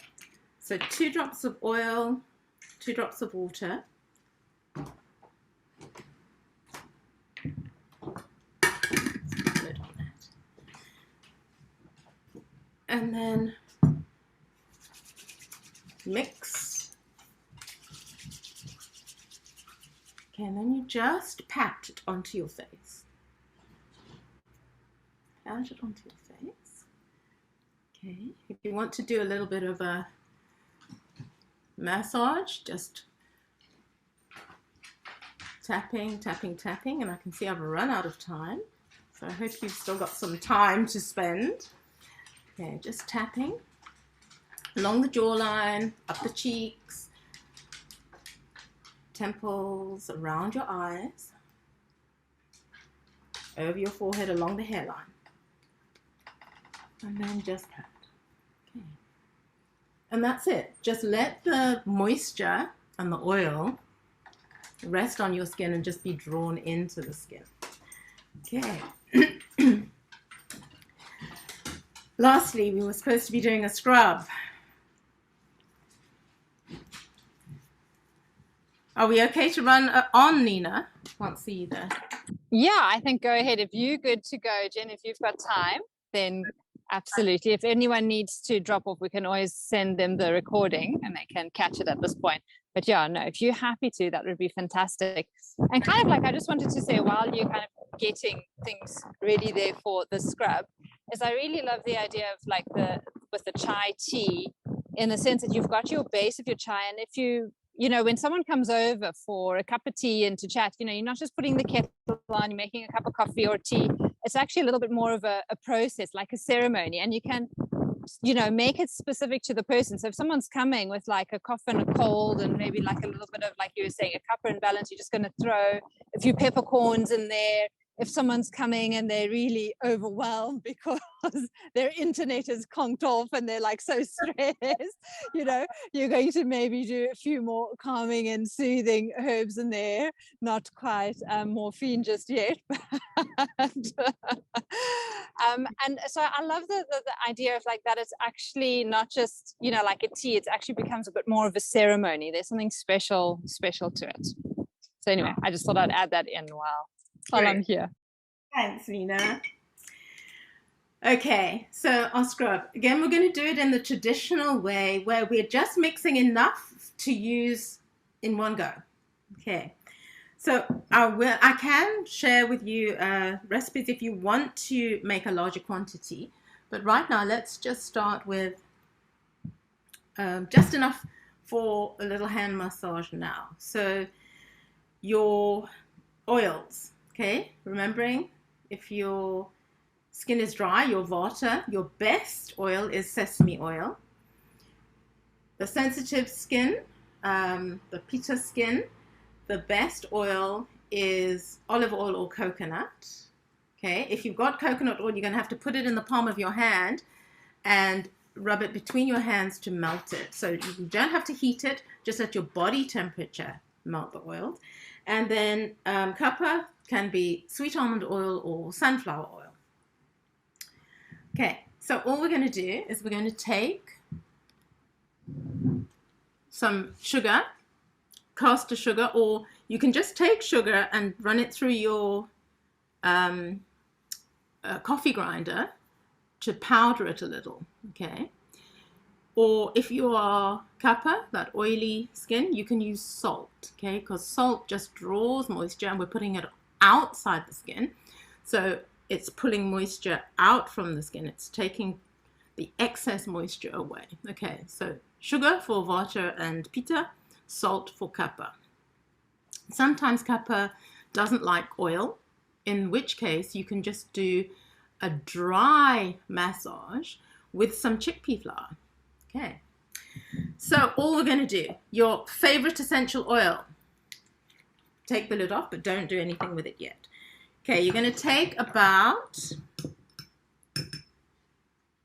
B: so 2 drops of oil, 2 drops of water. And then mix. Okay, and then you just pat it onto your face. Pat it onto your face. Okay, if you want to do a little bit of a massage, just tapping, tapping, tapping, and I can see I've run out of time. So I hope you've still got some time to spend. Okay, just tapping along the jawline, up the cheeks, temples, around your eyes, over your forehead, along the hairline. And then just pat. Okay. And that's it. Just let the moisture and the oil rest on your skin and just be drawn into the skin. Okay. Lastly, we were supposed to be doing a scrub. Are we okay to run on, Nina? Can't see you there.
D: Yeah, I think go ahead. If you're good to go, Jen, if you've got time, then absolutely. If anyone needs to drop off, we can always send them the recording and they can catch it at this point. But yeah, no, if you're happy to, that would be fantastic. And kind of like, I just wanted to say, while you're kind of getting things ready there for the scrub, is I really love the idea of like with the chai tea, in the sense that you've got your base of your chai. And if you know, when someone comes over for a cup of tea and to chat, you know, you're not just putting the kettle on, you're making a cup of coffee or tea. It's actually a little bit more of a process, like a ceremony, and you can, you know, make it specific to the person. So if someone's coming with like a cough and a cold and maybe like a little bit of, like you were saying, a copper imbalance, you're just going to throw a few peppercorns in there. If someone's coming and they're really overwhelmed because their internet is conked off and they're like so stressed, you know, you're going to maybe do a few more calming and soothing herbs in there. Not quite morphine just yet. And so I love the idea of like that it's actually not just, you know, like a tea, it actually becomes a bit more of a ceremony. There's something special to it. So anyway, I just thought I'd add that in while I'm here.
B: Thanks, Nina. Okay, so our scrub. Again, we're going to do it in the traditional way where we're just mixing enough to use in one go. Okay, so I can share with you recipes if you want to make a larger quantity. But right now, let's just start with just enough for a little hand massage now. So your oils. Okay, remembering if your skin is dry, your vata, your best oil is sesame oil. The sensitive skin, the pitta skin, the best oil is olive oil or coconut. Okay, if you've got coconut oil, you're going to have to put it in the palm of your hand and rub it between your hands to melt it. So you don't have to heat it, just at your body temperature, melt the oil. And then kapha can be sweet almond oil or sunflower oil. Okay, so all we're going to do is we're going to take some sugar, castor sugar, or you can just take sugar and run it through your coffee grinder to powder it a little, okay? Or if you are kapha, that oily skin, you can use salt, okay? Because salt just draws moisture and we're putting it outside the skin. So it's pulling moisture out from the skin. It's taking the excess moisture away. Okay, so sugar for vata and pitta, salt for kapha. Sometimes kapha doesn't like oil, in which case you can just do a dry massage with some chickpea flour. Okay, so all we're going to do, your favorite essential oil, take the lid off, but don't do anything with it yet. Okay, you're going to take about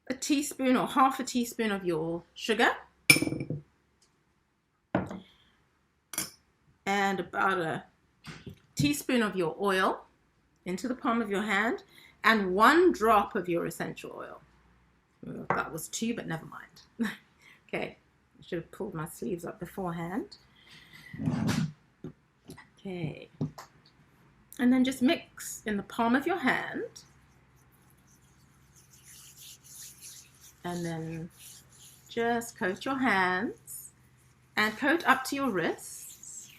B: a teaspoon or half a teaspoon of your sugar and about a teaspoon of your oil into the palm of your hand and 1 drop of your essential oil. Well, that was 2, but never mind. Okay, I should have pulled my sleeves up beforehand. Okay, and then just mix in the palm of your hand, and then just coat your hands and coat up to your wrists.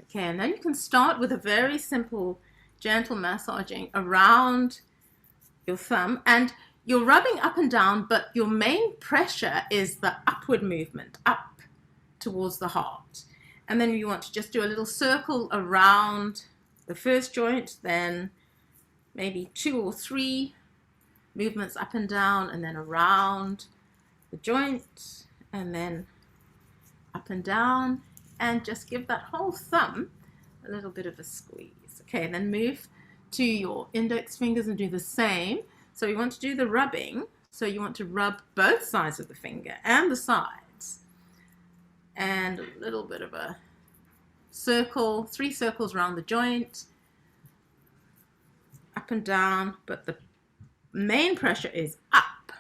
B: Okay, and then you can start with a very simple, gentle massaging around your thumb, and you're rubbing up and down, but your main pressure is the upward movement, up towards the heart. And then you want to just do a little circle around the first joint, then maybe 2 or 3 movements up and down, and then around the joint, and then up and down. and just give that whole thumb a little bit of a squeeze. Okay, and then move to your index fingers and do the same. So you want to do the rubbing. So you want to rub both sides of the finger and the sides. And a little bit of a circle, 3 circles around the joint, up and down, but the main pressure is up.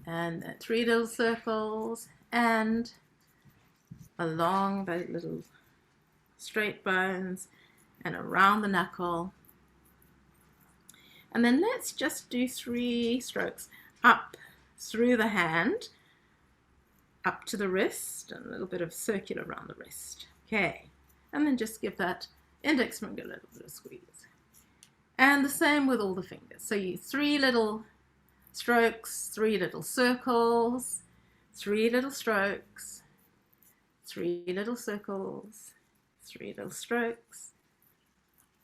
B: And 3 little circles and along the little straight bones and around the knuckle. And then let's just do 3 strokes up through the hand, up to the wrist, and a little bit of circular around the wrist. Okay, and then just give that index finger a little bit of squeeze. And the same with all the fingers. So you 3 little strokes, 3 little circles, 3 little strokes, 3 little circles, 3 little strokes,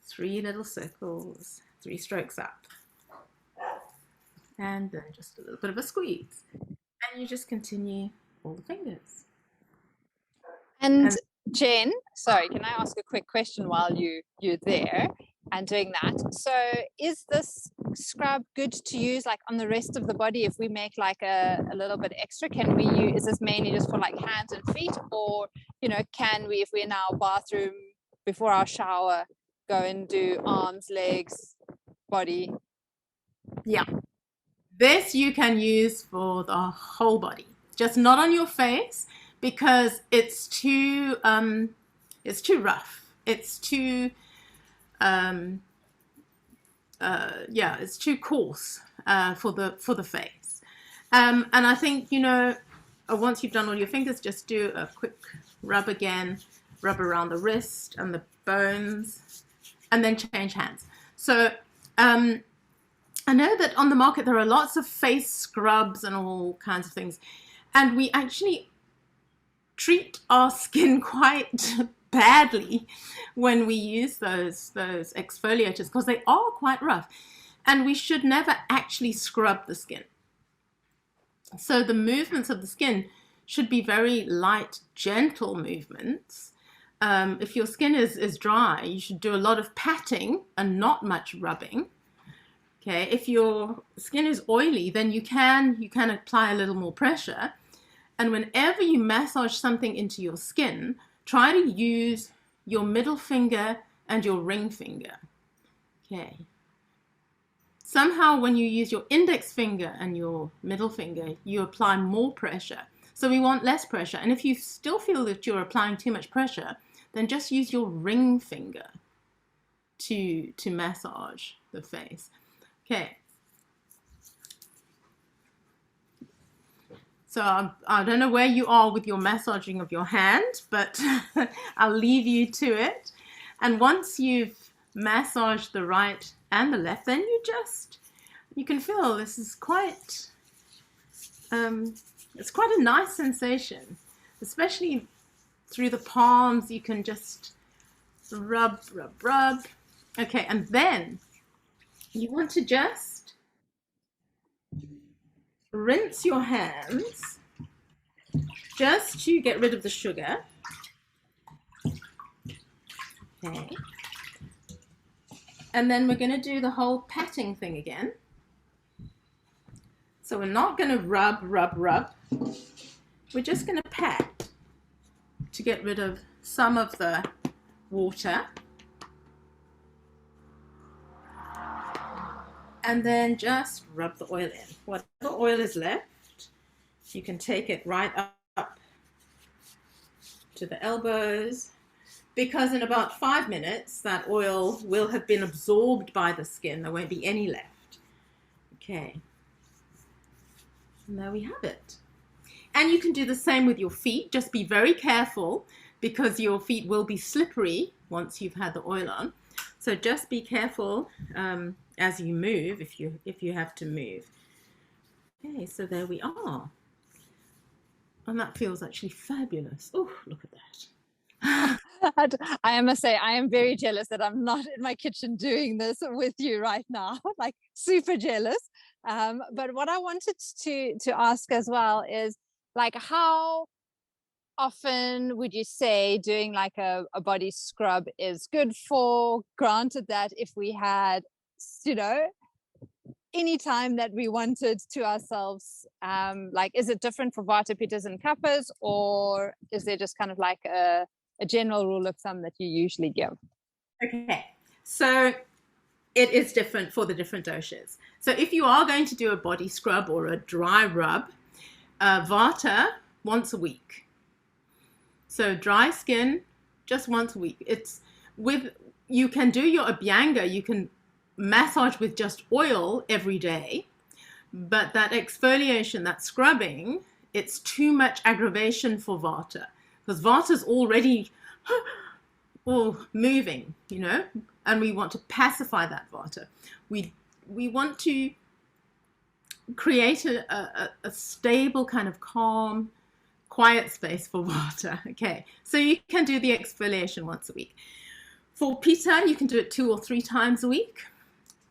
B: 3 little circles, 3 strokes up. And then just a little bit of a squeeze. And you just continue all the fingers.
D: And Jen, sorry, can I ask a quick question while you're there and doing that? So is this scrub good to use like on the rest of the body if we make like a little bit extra? Can we use, is this mainly just for like hands and feet, or, you know, can we, if we're in our bathroom before our shower, go and do arms, legs, body?
B: Yeah. This you can use for the whole body, just not on your face, because it's too rough. It's too it's too coarse for the face. And I think, you know, once you've done all your fingers, just do a quick rub again, rub around the wrist and the bones, and then change hands. So I know that on the market there are lots of face scrubs and all kinds of things, and we actually treat our skin quite badly when we use those exfoliators, because they are quite rough, and we should never actually scrub the skin. So the movements of the skin should be very light, gentle movements. If your skin is dry, you should do a lot of patting and not much rubbing. Okay, if your skin is oily, then you can apply a little more pressure. And whenever you massage something into your skin, try to use your middle finger and your ring finger. Okay. Somehow when you use your index finger and your middle finger, you apply more pressure. So we want less pressure. And if you still feel that you're applying too much pressure, then just use your ring finger to massage the face. Okay. So I don't know where you are with your massaging of your hand, but I'll leave you to it. And once you've massaged the right and the left, then you can feel this is quite, it's quite a nice sensation, especially through the palms. You can just rub, rub, rub. Okay, and then you want to just rinse your hands just to get rid of the sugar. Okay. And then we're going to do the whole patting thing again. So we're not going to rub, rub, rub. We're just going to pat to get rid of some of the water. And then just rub the oil in. Whatever oil is left, you can take it right up to the elbows, because in about 5 minutes, that oil will have been absorbed by the skin. There won't be any left. Okay. And there we have it. And you can do the same with your feet. Just be very careful, because your feet will be slippery once you've had the oil on. So just be careful as you move, if you have to move. Okay, so there we are. And that feels actually fabulous. Oh, look at that.
D: I must say, I am very jealous that I'm not in my kitchen doing this with you right now, like super jealous. But what I wanted to ask as well is, like, how often would you say doing like a body scrub is good for? Granted that if we had, you know, any time that we wanted to ourselves, like, is it different for Vata, Pittas and Kappas, or is there just kind of like a general rule of thumb that you usually give?
B: Okay, so it is different for the different doshas. So if you are going to do a body scrub or a dry rub, Vata once a week. So dry skin, just once a week. It's with, you can do your Abhyanga, you can massage with just oil every day, but that exfoliation, that scrubbing, it's too much aggravation for Vata, because Vata's already moving, you know, and we want to pacify that Vata. We want to create a stable kind of calm, quiet space for Vata. Okay, so you can do the exfoliation once a week. For Pitta, you can do it 2 or 3 times a week.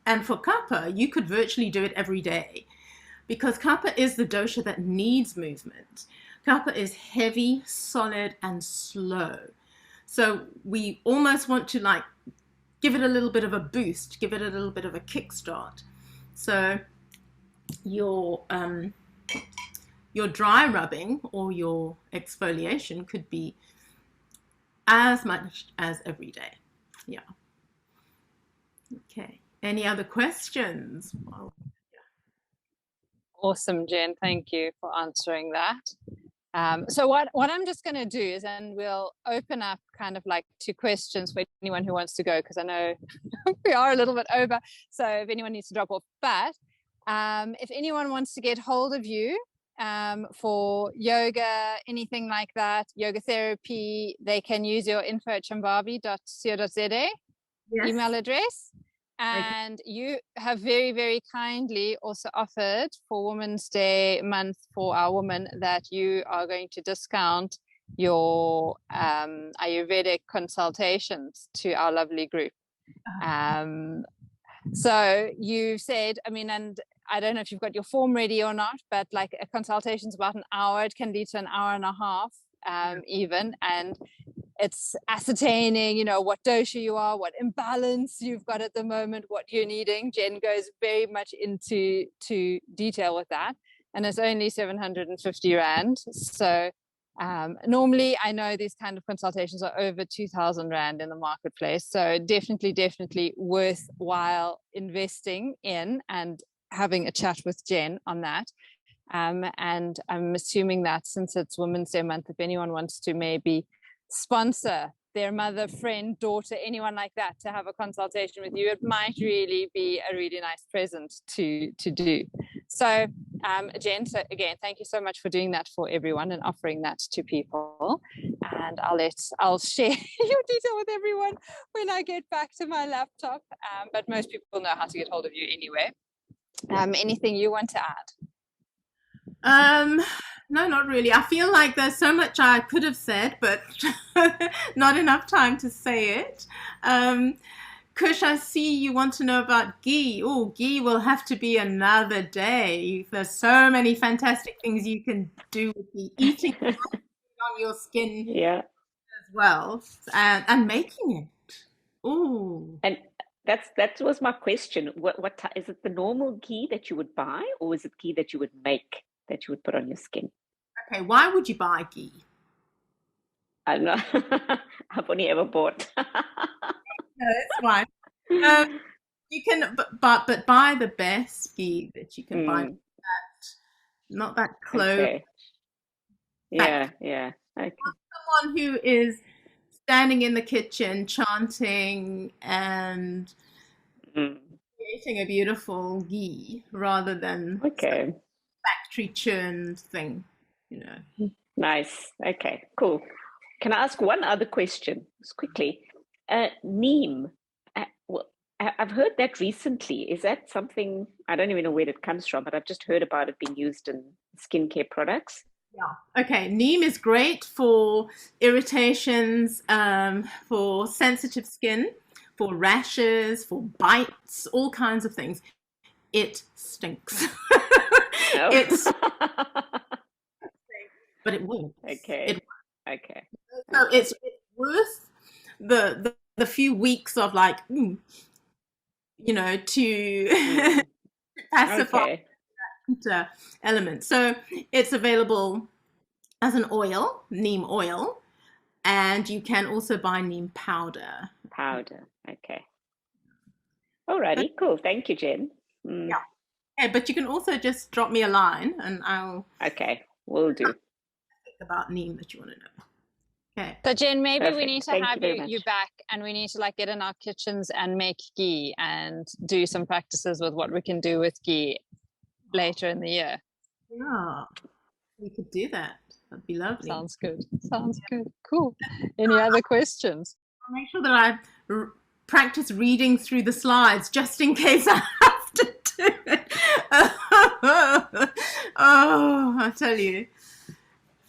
B: And for Kapha, you could virtually do it every day, because Kapha is the dosha that needs movement. Kapha is heavy, solid, and slow. So we almost want to like give it a little bit of a boost, give it a little bit of a kickstart. So your dry rubbing or your exfoliation could be as much as every day. Yeah. Okay. Any other questions? Wow.
D: Awesome, Jen. Thank you for answering that. So what I'm just going to do is, and we'll open up kind of like to questions for anyone who wants to go, because I know we are a little bit over. So if anyone needs to drop off, but if anyone wants to get hold of you for yoga, anything like that, yoga therapy, they can use your info@chambavi.co.za email address. And you have very, very kindly also offered for Women's Day month for our women that you are going to discount your Ayurvedic consultations to our lovely group. So you said, I mean, and I don't know if you've got your form ready or not, but like a consultation is about an hour. It can lead to an hour and a half even. And it's ascertaining, you know, what dosha you are, what imbalance you've got at the moment, what you're needing. Jen goes very much into detail with that. And it's only 750 Rand. So normally I know these kind of consultations are over 2,000 Rand in the marketplace. So definitely worthwhile investing in and having a chat with Jen on that. And I'm assuming that since it's Women's Day month, if anyone wants to maybe sponsor their mother, friend, daughter, anyone like that to have a consultation with you, it might really be a really nice present to do. So Jen, so again, thank you so much for doing that for everyone and offering that to people. And I'll share your detail with everyone when I get back to my laptop. But most people know how to get hold of you anyway. Anything you want to add?
B: No, not really. I feel like there's so much I could have said, but not enough time to say it. Kush, I see you want to know about ghee. Oh, ghee will have to be another day. There's so many fantastic things you can do with the eating on your skin as well, and making it. Oh,
F: and that was my question. What is it? The normal ghee that you would buy, or is it ghee that you would make, that you would put on your skin?
B: Okay, why would you buy ghee?
F: I don't know. I've only ever bought.
B: No, it's fine. You can, but buy the best ghee that you can buy. Not that clove.
F: Okay. Yeah. Okay.
B: Someone who is standing in the kitchen chanting and creating a beautiful ghee rather than factory churned thing, you know.
F: Nice. Okay, cool. Can I ask one other question just quickly? Neem. I've heard that recently. Is that something, I don't even know where it comes from, but I've just heard about it being used in skincare products.
B: Yeah. Okay. Neem is great for irritations, for sensitive skin, for rashes, for bites, all kinds of things. It stinks. It's but it works.
F: Okay.
B: It works.
F: Okay.
B: So it's worth the few weeks of like, to
F: Mm.
B: pacify
F: Okay.
B: the element. So it's available as an oil, neem oil, and you can also buy neem powder.
F: Powder. Okay. Alrighty, cool. Thank you, Jen.
B: Yeah. Okay, but you can also just drop me a line and I'll
F: Okay, will do.
B: think about neem that you want to know. Okay.
D: So Jen, maybe we
F: Perfect.
D: need to
F: Thank you
D: have
F: very
D: you
F: much.
D: back, and we need to like get in our kitchens and make ghee and do some practices with what we can do with ghee later in the year.
B: Yeah, we could do that. That'd be lovely.
D: Sounds good. Sounds good. Cool. Any other questions?
B: I'll make sure that I practice reading through the slides just in case I have to do it. Oh, I tell you,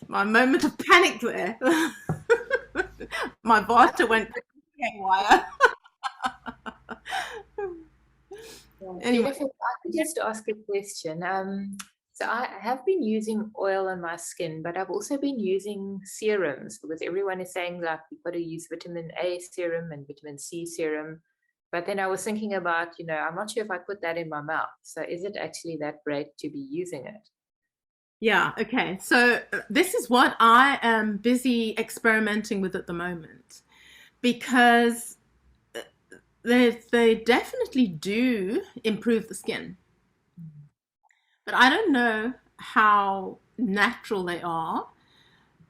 B: my moment of panic there. My Vata went haywire. Anyway.
E: Jennifer, if I could just ask a question. So I have been using oil on my skin, but I've also been using serums because everyone is saying like you've got to use vitamin A serum and vitamin C serum. But then I was thinking about, I'm not sure if I put that in my mouth. So is it actually that great to be using it?
B: Yeah, okay. So this is what I am busy experimenting with at the moment, because they definitely do improve the skin. But I don't know how natural they are.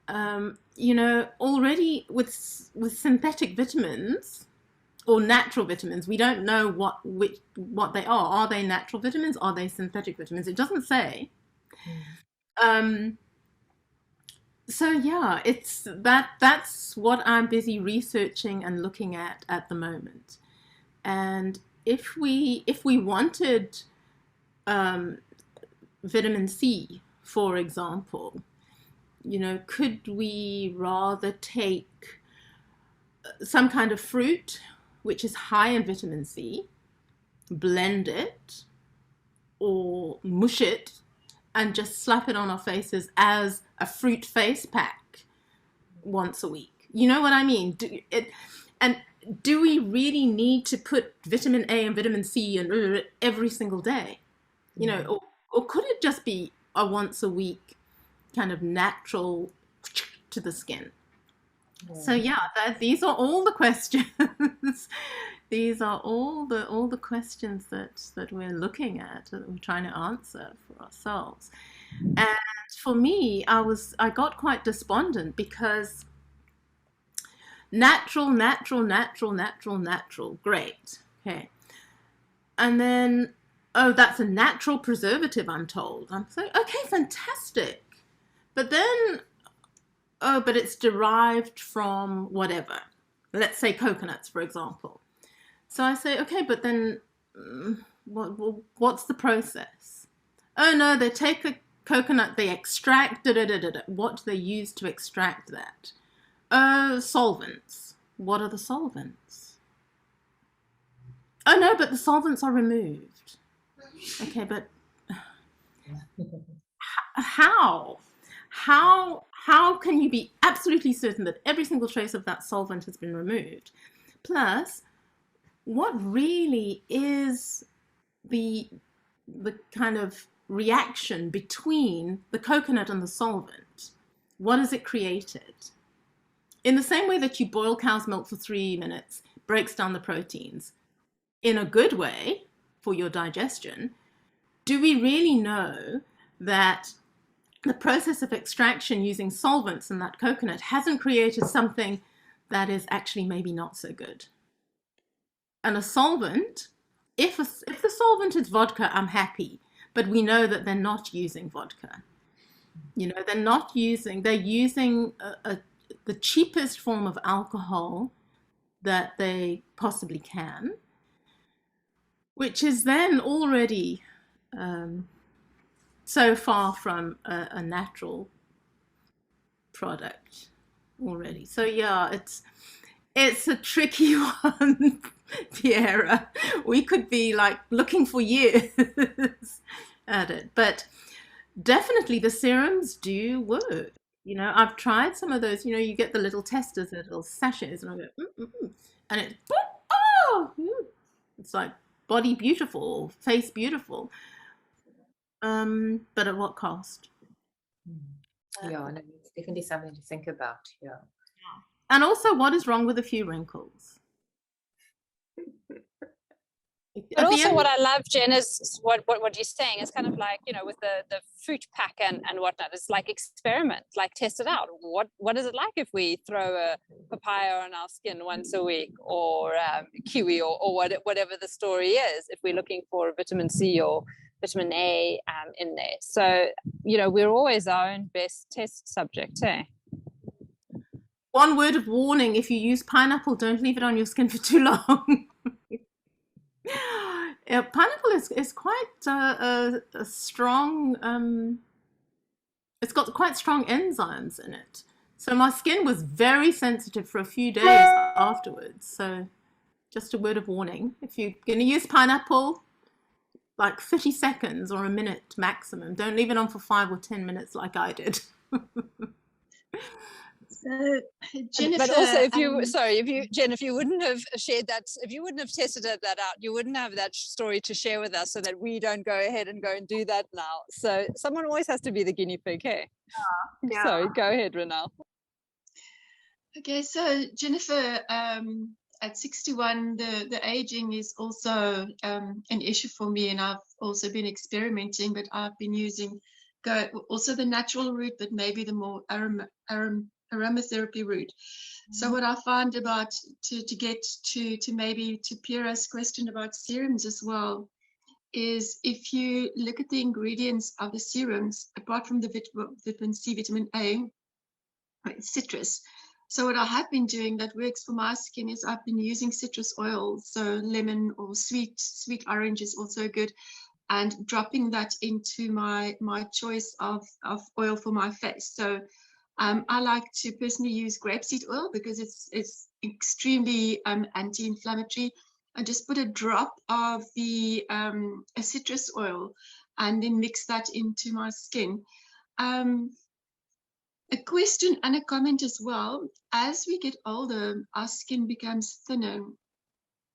B: Already with synthetic vitamins or natural vitamins, we don't know what they are. Are they natural vitamins? Are they synthetic vitamins? It doesn't say. So yeah, that's what I'm busy researching and looking at the moment. And if we wanted vitamin C, for example, could we rather take some kind of fruit which is high in vitamin C, blend it or mush it and just slap it on our faces as a fruit face pack once a week? You know what I mean? Do we really need to put vitamin A and vitamin C in every single day? Or could it just be a once a week kind of natural to the skin? So yeah, these are all the questions. These are all the questions that we're looking at, that we're trying to answer for ourselves. And for me, I got quite despondent because natural, great. Okay. And then, oh, that's a natural preservative, I'm told. I'm saying, okay, fantastic. But then, oh, but it's derived from whatever. Let's say coconuts, for example. So I say, okay, but then what's the process? Oh, no, they take a coconut, they extract, What do they use to extract that? Solvents. What are the solvents? Oh, no, but the solvents are removed. Okay, but how? How can you be absolutely certain that every single trace of that solvent has been removed? Plus, what really is the kind of reaction between the coconut and the solvent? What has it created? In the same way that you boil cow's milk for 3 minutes, breaks down the proteins in a good way for your digestion, do we really know that the process of extraction using solvents in that coconut hasn't created something that is actually maybe not so good? And a solvent, if the solvent is vodka, I'm happy. But we know that they're not using vodka. They're using the cheapest form of alcohol that they possibly can, which is then already so far from a natural product already. So yeah, it's a tricky one, Piera. We could be like looking for years at it, but definitely the serums do work. I've tried some of those. You get the little testers, the little sachets, and I go, and it, oh, it's like body beautiful, face beautiful. But at what cost?
E: Yeah, no, it's definitely something to think about. Yeah.
B: And also, what is wrong with a few wrinkles?
D: But also what I love, Jen, is what you're saying is kind of like, with the fruit pack and whatnot. It's like experiment, like test it out. What is it like if we throw a papaya on our skin once a week, or kiwi, or whatever the story is, if we're looking for vitamin C or vitamin A in there. So, we're always our own best test subject, eh?
B: One word of warning: if you use pineapple, don't leave it on your skin for too long. Yeah, pineapple is quite a strong. It's got quite strong enzymes in it. So my skin was very sensitive for a few days afterwards. So just a word of warning: if you're going to use pineapple, like 30 seconds or a minute maximum. Don't leave it on for 5 or 10 minutes like I did.
C: So, Jennifer,
D: but also, if you wouldn't have shared that, if you wouldn't have tested that out, you wouldn't have that story to share with us, so that we don't go ahead and go and do that now. So someone always has to be the guinea pig, hey?
B: Yeah.
D: Sorry, go ahead, Renal.
C: Okay, so Jennifer, at 61, the aging is also an issue for me, and I've also been experimenting, but I've been using also the natural route, but maybe the more aromatherapy route. So what I find about to get to maybe to Pira's question about serums as well, is if you look at the ingredients of the serums, apart from the vitamin C, vitamin A, it's citrus. So what I have been doing that works for my skin is I've been using citrus oil, so lemon or sweet orange is also good, and dropping that into my choice of oil for my face. So I like to personally use grapeseed oil because it's extremely anti-inflammatory. I just put a drop of the a citrus oil and then mix that into my skin. A question and a comment as well. As we get older, our skin becomes thinner.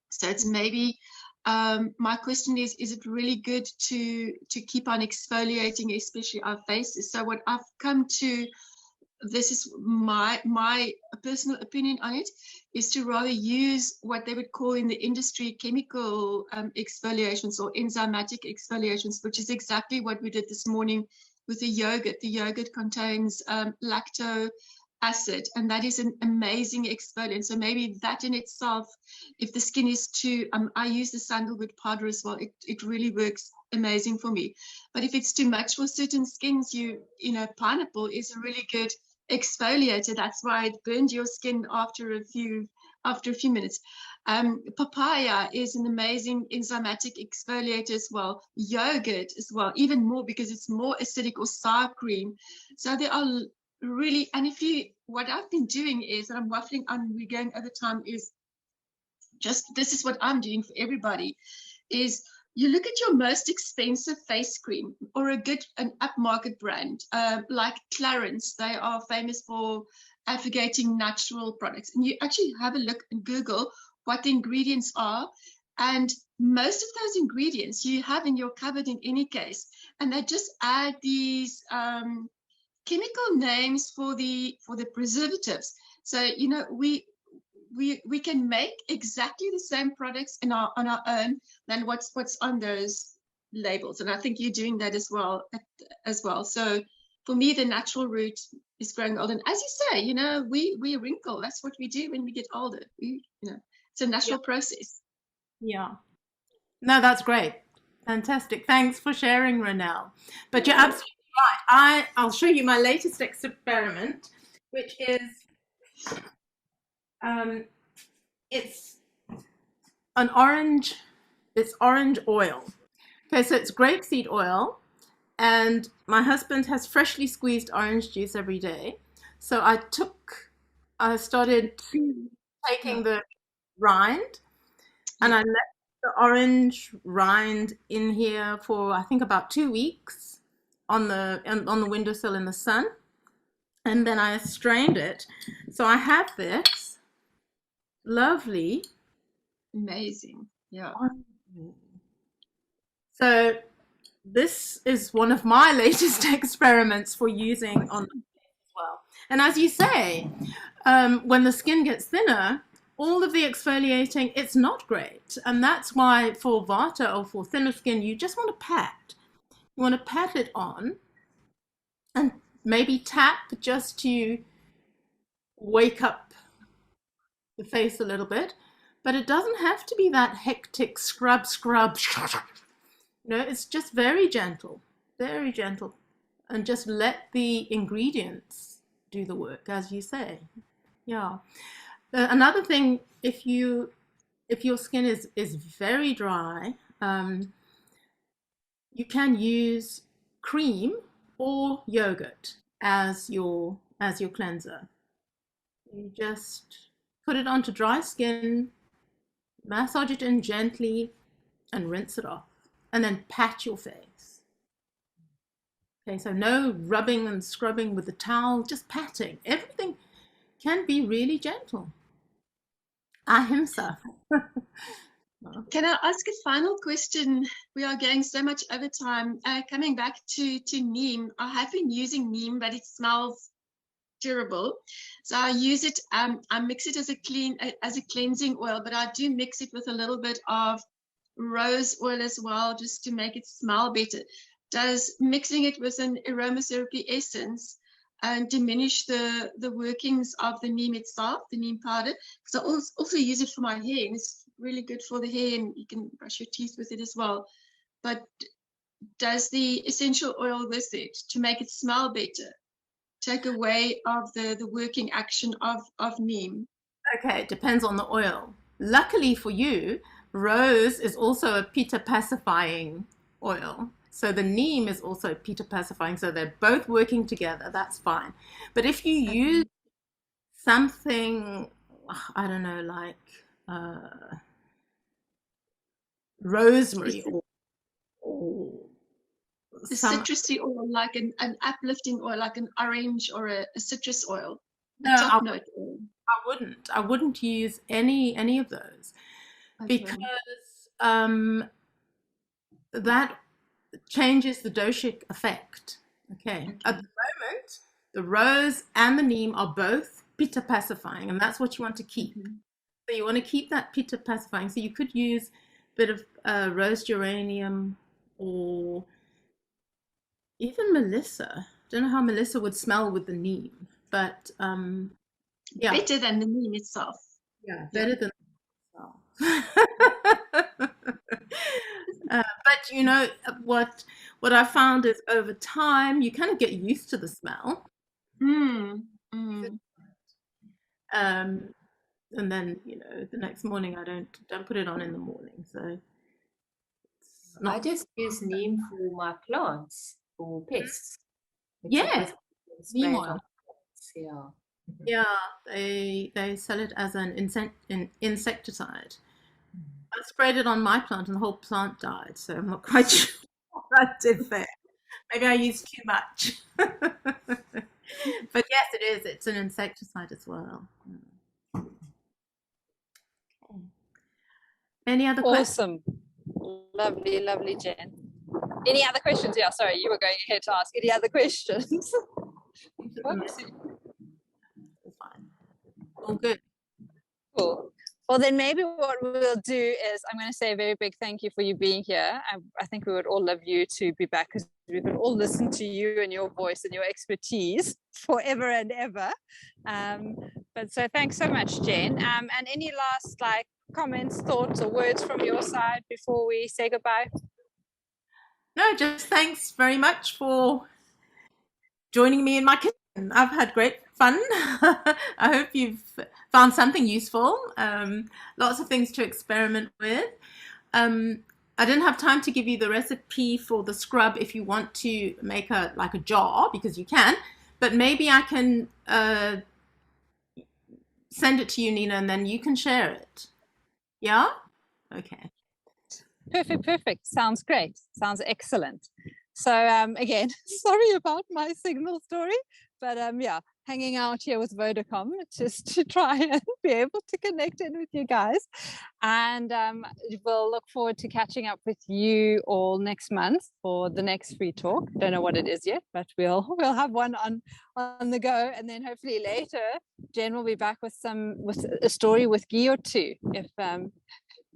C: So it's maybe my question is it really good to keep on exfoliating, especially our faces? So what I've come to, this is my personal opinion on it, is to rather use what they would call in the industry chemical exfoliations or enzymatic exfoliations, which is exactly what we did this morning with the yogurt. The yogurt contains lacto acid, and that is an amazing exfoliant. So maybe that in itself, if the skin is too, I use the sandalwood powder as well. It really works amazing for me. But if it's too much for certain skins, pineapple is a really good exfoliator. That's why it burned your skin after a few minutes. Papaya is an amazing enzymatic exfoliator as well. Yogurt as well, even more because it's more acidic, or sour cream. So there are really, and what I've been doing is, and I'm waffling on, we're going over time, is just, this is what I'm doing for everybody, is you look at your most expensive face cream or an upmarket brand, like Clarins. They are famous for advocating natural products. And you actually have a look and Google what the ingredients are. And most of those ingredients you have in your cupboard in any case. And they just add these chemical names for the preservatives. So, we can make exactly the same products on our own than what's on those labels, and I think you're doing that as well. So for me, the natural route is growing old, and as you say, we wrinkle. That's what we do when we get older. It's a natural process.
B: Yeah. No, that's great. Fantastic. Thanks for sharing, Renelle. But you're absolutely right. I'll show you my latest experiment, which is it's an orange. It's orange oil. Okay, so it's grapeseed oil, and my husband has freshly squeezed orange juice every day. So I started taking the rind, and I left the orange rind in here for I think about 2 weeks on the windowsill in the sun. and then I strained it. So I have this lovely.
C: Amazing. Yeah.
B: So this is one of my latest experiments for using on the skin as well. And as you say, when the skin gets thinner, all of the exfoliating, it's not great. And that's why for Vata or for thinner skin, you just want to pat. You want to pat it on and maybe tap just to wake up the face a little bit. But it doesn't have to be that hectic scrub. No, it's just very gentle, and just let the ingredients do the work, as you say. Yeah. Another thing, if your skin is very dry, you can use cream or yogurt as your cleanser. You just put it onto dry skin, massage it in gently, and rinse it off. And then pat your face. Okay, so no rubbing and scrubbing with the towel, just patting. Everything can be really gentle. Ahimsa.
C: Can I ask a final question? We are going so much over time. Coming back to neem, I have been using neem, but it smells terrible. So I use it. I mix it as a cleansing oil, but I do mix it with a little bit of rose oil as well, just to make it smell better. Does mixing it with an aromatherapy essence diminish the workings of the neem itself, the neem powder? Because I also use it for my hair, and it's really good for the hair, and you can brush your teeth with it as well. But does the essential oil with it, to make it smell better, take away of the working action of neem?
B: Okay, it depends on the oil. Luckily for you, rose is also a pitta pacifying oil. So the neem is also pitta pacifying. So they're both working together. That's fine. But if you use something, I don't know, like rosemary or
C: the citrusy oil, like an uplifting oil, like an orange or a citrus oil, top note oil.
B: I wouldn't use any of those. Okay. Because that changes the doshic effect. Okay. At the moment, the rose and the neem are both pitta pacifying, and that's what you want to keep. So you want to keep that pitta pacifying. So you could use a bit of rose geranium or even Melissa. Don't know how Melissa would smell with the neem, but yeah,
C: better than the neem itself.
B: Yeah, better than itself. But you know what I found is over time you kind of get used to the smell. And then the next morning I don't put it on in the morning. So
E: I just use neem for my plants, for pests.
B: Yeah, neem oil.
E: Yeah.
B: Yeah, they sell it as an insecticide. I sprayed it on my plant and the whole plant died, so I'm not quite sure what that did there. Maybe I used too much. But yes, it is. It's an insecticide as well. Okay. Any other questions?
D: Awesome. Lovely, Jen. Any other questions? Yeah, sorry, you were going ahead to ask. Any other questions?
B: Fine. All good.
D: Cool. Well, then maybe what we'll do is I'm going to say a very big thank you for you being here. I think we would all love you to be back because we could all listen to you and your voice and your expertise forever and ever. But so thanks so much, Jen. And any last comments, thoughts, or words from your side before we say goodbye?
B: No, just thanks very much for joining me in my kitchen. I've had great fun. I hope you've found something useful. Lots of things to experiment with. I didn't have time to give you the recipe for the scrub if you want to make a jar, because you can, but maybe I can send it to you, Nina, and then you can share it. Yeah? Okay.
D: Perfect. Sounds great. Sounds excellent. So again, sorry about my signal story, But yeah, hanging out here with Vodacom just to try and be able to connect in with you guys. And we'll look forward to catching up with you all next month for the next free talk. Don't know what it is yet, but we'll have one on the go. And then hopefully later, Jen will be back with a story with Guy or two,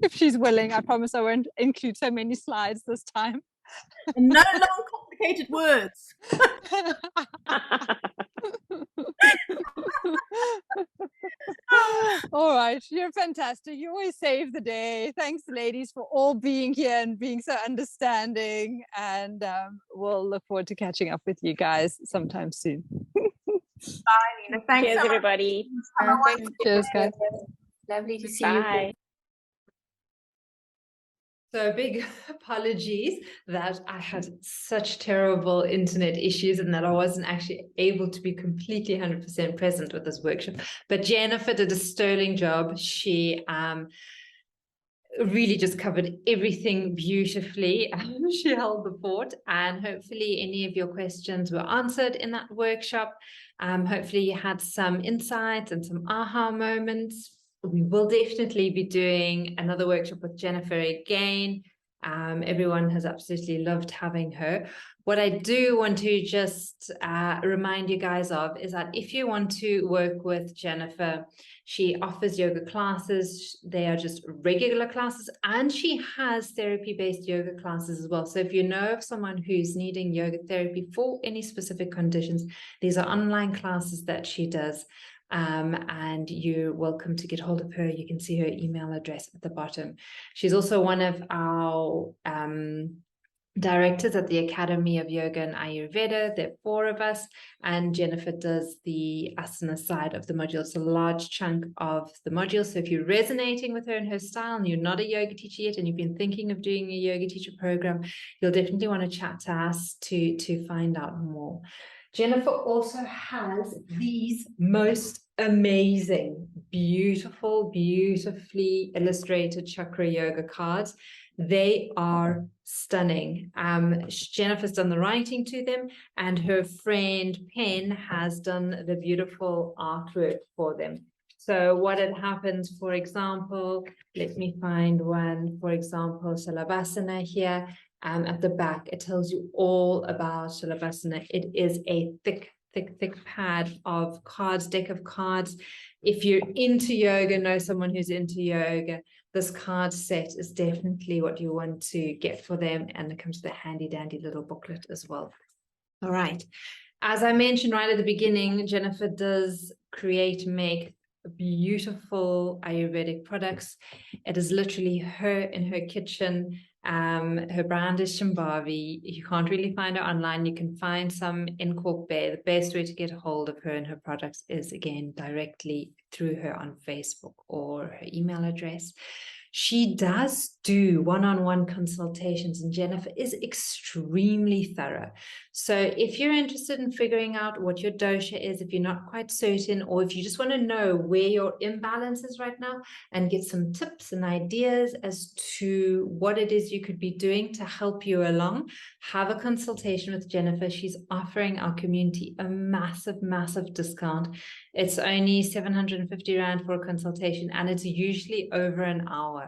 D: if she's willing. I promise I won't include so many slides this time.
B: And no long complicated words.
D: All right, you're fantastic. You always save the day. Thanks, ladies, for all being here and being so understanding. And we'll look forward to catching up with you guys sometime soon.
B: Bye, Nina. Thanks,
F: Cheers, everybody.
E: Thanks.
D: Cheers, guys.
E: Lovely to see
F: Bye.
E: you.
A: So big apologies that I had such terrible internet issues and that I wasn't actually able to be completely 100% present with this workshop. But Jennifer did a sterling job. She really just covered everything beautifully. She held the fort, and hopefully any of your questions were answered in that workshop. Hopefully you had some insights and some aha moments. We will definitely be doing another workshop with Jennifer again. Everyone has absolutely loved having her. What I do want to just remind you guys of is that if you want to work with Jennifer, she offers yoga classes. They are just regular classes, and she has therapy-based yoga classes as well. So if you know of someone who's needing yoga therapy for any specific conditions, these are online classes that she does. And you're welcome to get hold of her. You can see her email address at the bottom. She's also one of our directors at the Academy of Yoga and Ayurveda. There are 4 of us, and Jennifer does the asana side of the module. It's a large chunk of the module. So if you're resonating with her and her style and you're not a yoga teacher yet and you've been thinking of doing a yoga teacher program, you'll definitely want to chat to us to find out more. Jennifer also has these most amazing, beautifully illustrated chakra yoga cards. They are stunning. Jennifer's done the writing to them, and her friend Pen has done the beautiful artwork for them. So what had happened, for example, let me find one, for example, Shalabhasana here. At the back, it tells you all about Shalabhasana. It is a thick pad of cards, deck of cards. If you're into yoga, know someone who's into yoga, this card set is definitely what you want to get for them. And it comes with a handy dandy little booklet as well. All right. As I mentioned right at the beginning, Jennifer does make beautiful Ayurvedic products. It is literally her in her kitchen. Her brand is Shambhavi. You can't really find her online. You can find some in Cork Bay. The best way to get a hold of her and her products is, again, directly through her on Facebook or her email address. She does do one-on-one consultations, and Jennifer is extremely thorough. So if you're interested in figuring out what your dosha is, if you're not quite certain, or if you just want to know where your imbalance is right now and get some tips and ideas as to what it is you could be doing to help you along, have a consultation with Jennifer. She's offering our community a massive discount. It's only 750 Rand for a consultation, and it's usually over an hour.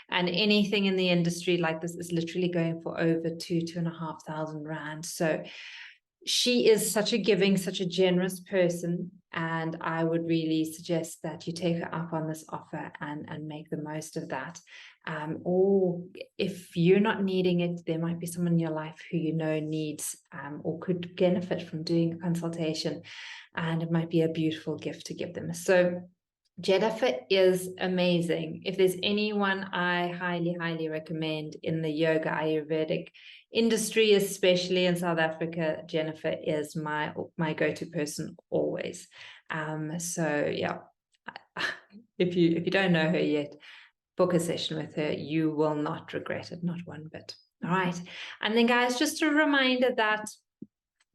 A: And anything in the industry like this is literally going for over 2,500 Rand. So she is such a giving, such a generous person, and I would really suggest that you take her up on this offer and make the most of that. Or if you're not needing it, there might be someone in your life who you know needs or could benefit from doing a consultation, and it might be a beautiful gift to give them. So Jennifer is amazing. If there's anyone I highly recommend in the yoga Ayurvedic industry, especially in South Africa, Jennifer is my go-to person always. So yeah, if you don't know her yet, book a session with her. You will not regret it, not one bit. All right. And then guys, just a reminder that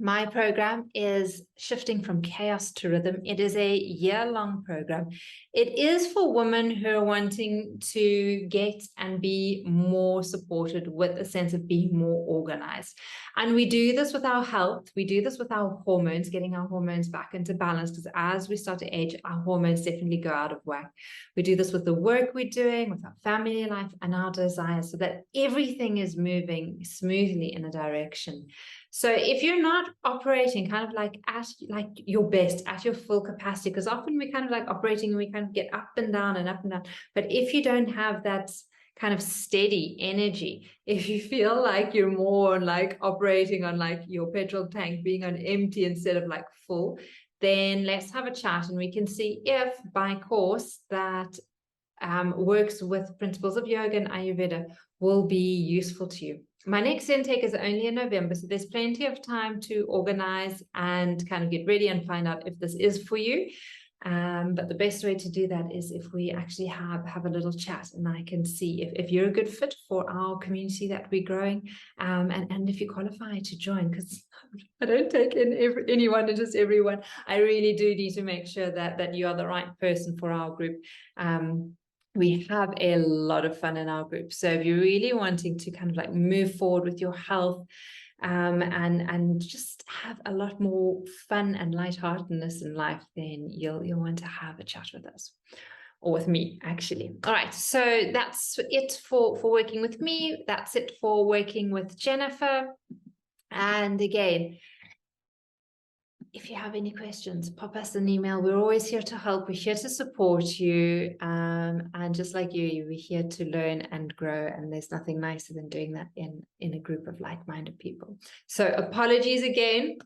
A: My program is Shifting from Chaos to Rhythm. It is a year-long program. It is for women who are wanting to get and be more supported with a sense of being more organized. And we do this with our health. We do this with our hormones, getting our hormones back into balance, because as we start to age, our hormones definitely go out of whack. We do this with the work we're doing, with our family life and our desires, so that everything is moving smoothly in a direction. So if you're not operating kind of like at like your best, at your full capacity, because often we kind of like operating and we kind of get up and down and up and down. But if you don't have that kind of steady energy, if you feel like you're more like operating on like your petrol tank being on empty instead of like full, then let's have a chat and we can see if my course that works with principles of yoga and Ayurveda will be useful to you. My next intake is only in November, so there's plenty of time to organize and kind of get ready and find out if this is for you. But the best way to do that is if we actually have a little chat and I can see if you're a good fit for our community that we're growing, and if you qualify to join, because I don't take in anyone and just everyone. I really do need to make sure that you are the right person for our group. We have a lot of fun in our group. So if you're really wanting to kind of like move forward with your health, and just have a lot more fun and lightheartedness in life, then you'll want to have a chat with us, or with me actually. All right, so that's it for working with me. That's it for working with Jennifer. And again, if you have any questions, pop us an email. We're always here to help. We're here to support you. And just like you, we're here to learn and grow. And there's nothing nicer than doing that in a group of like-minded people. So apologies again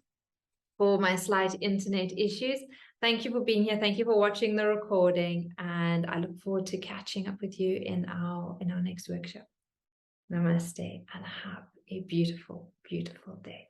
A: for my slight internet issues. Thank you for being here. Thank you for watching the recording. And I look forward to catching up with you in our next workshop. Namaste and have a beautiful, beautiful day.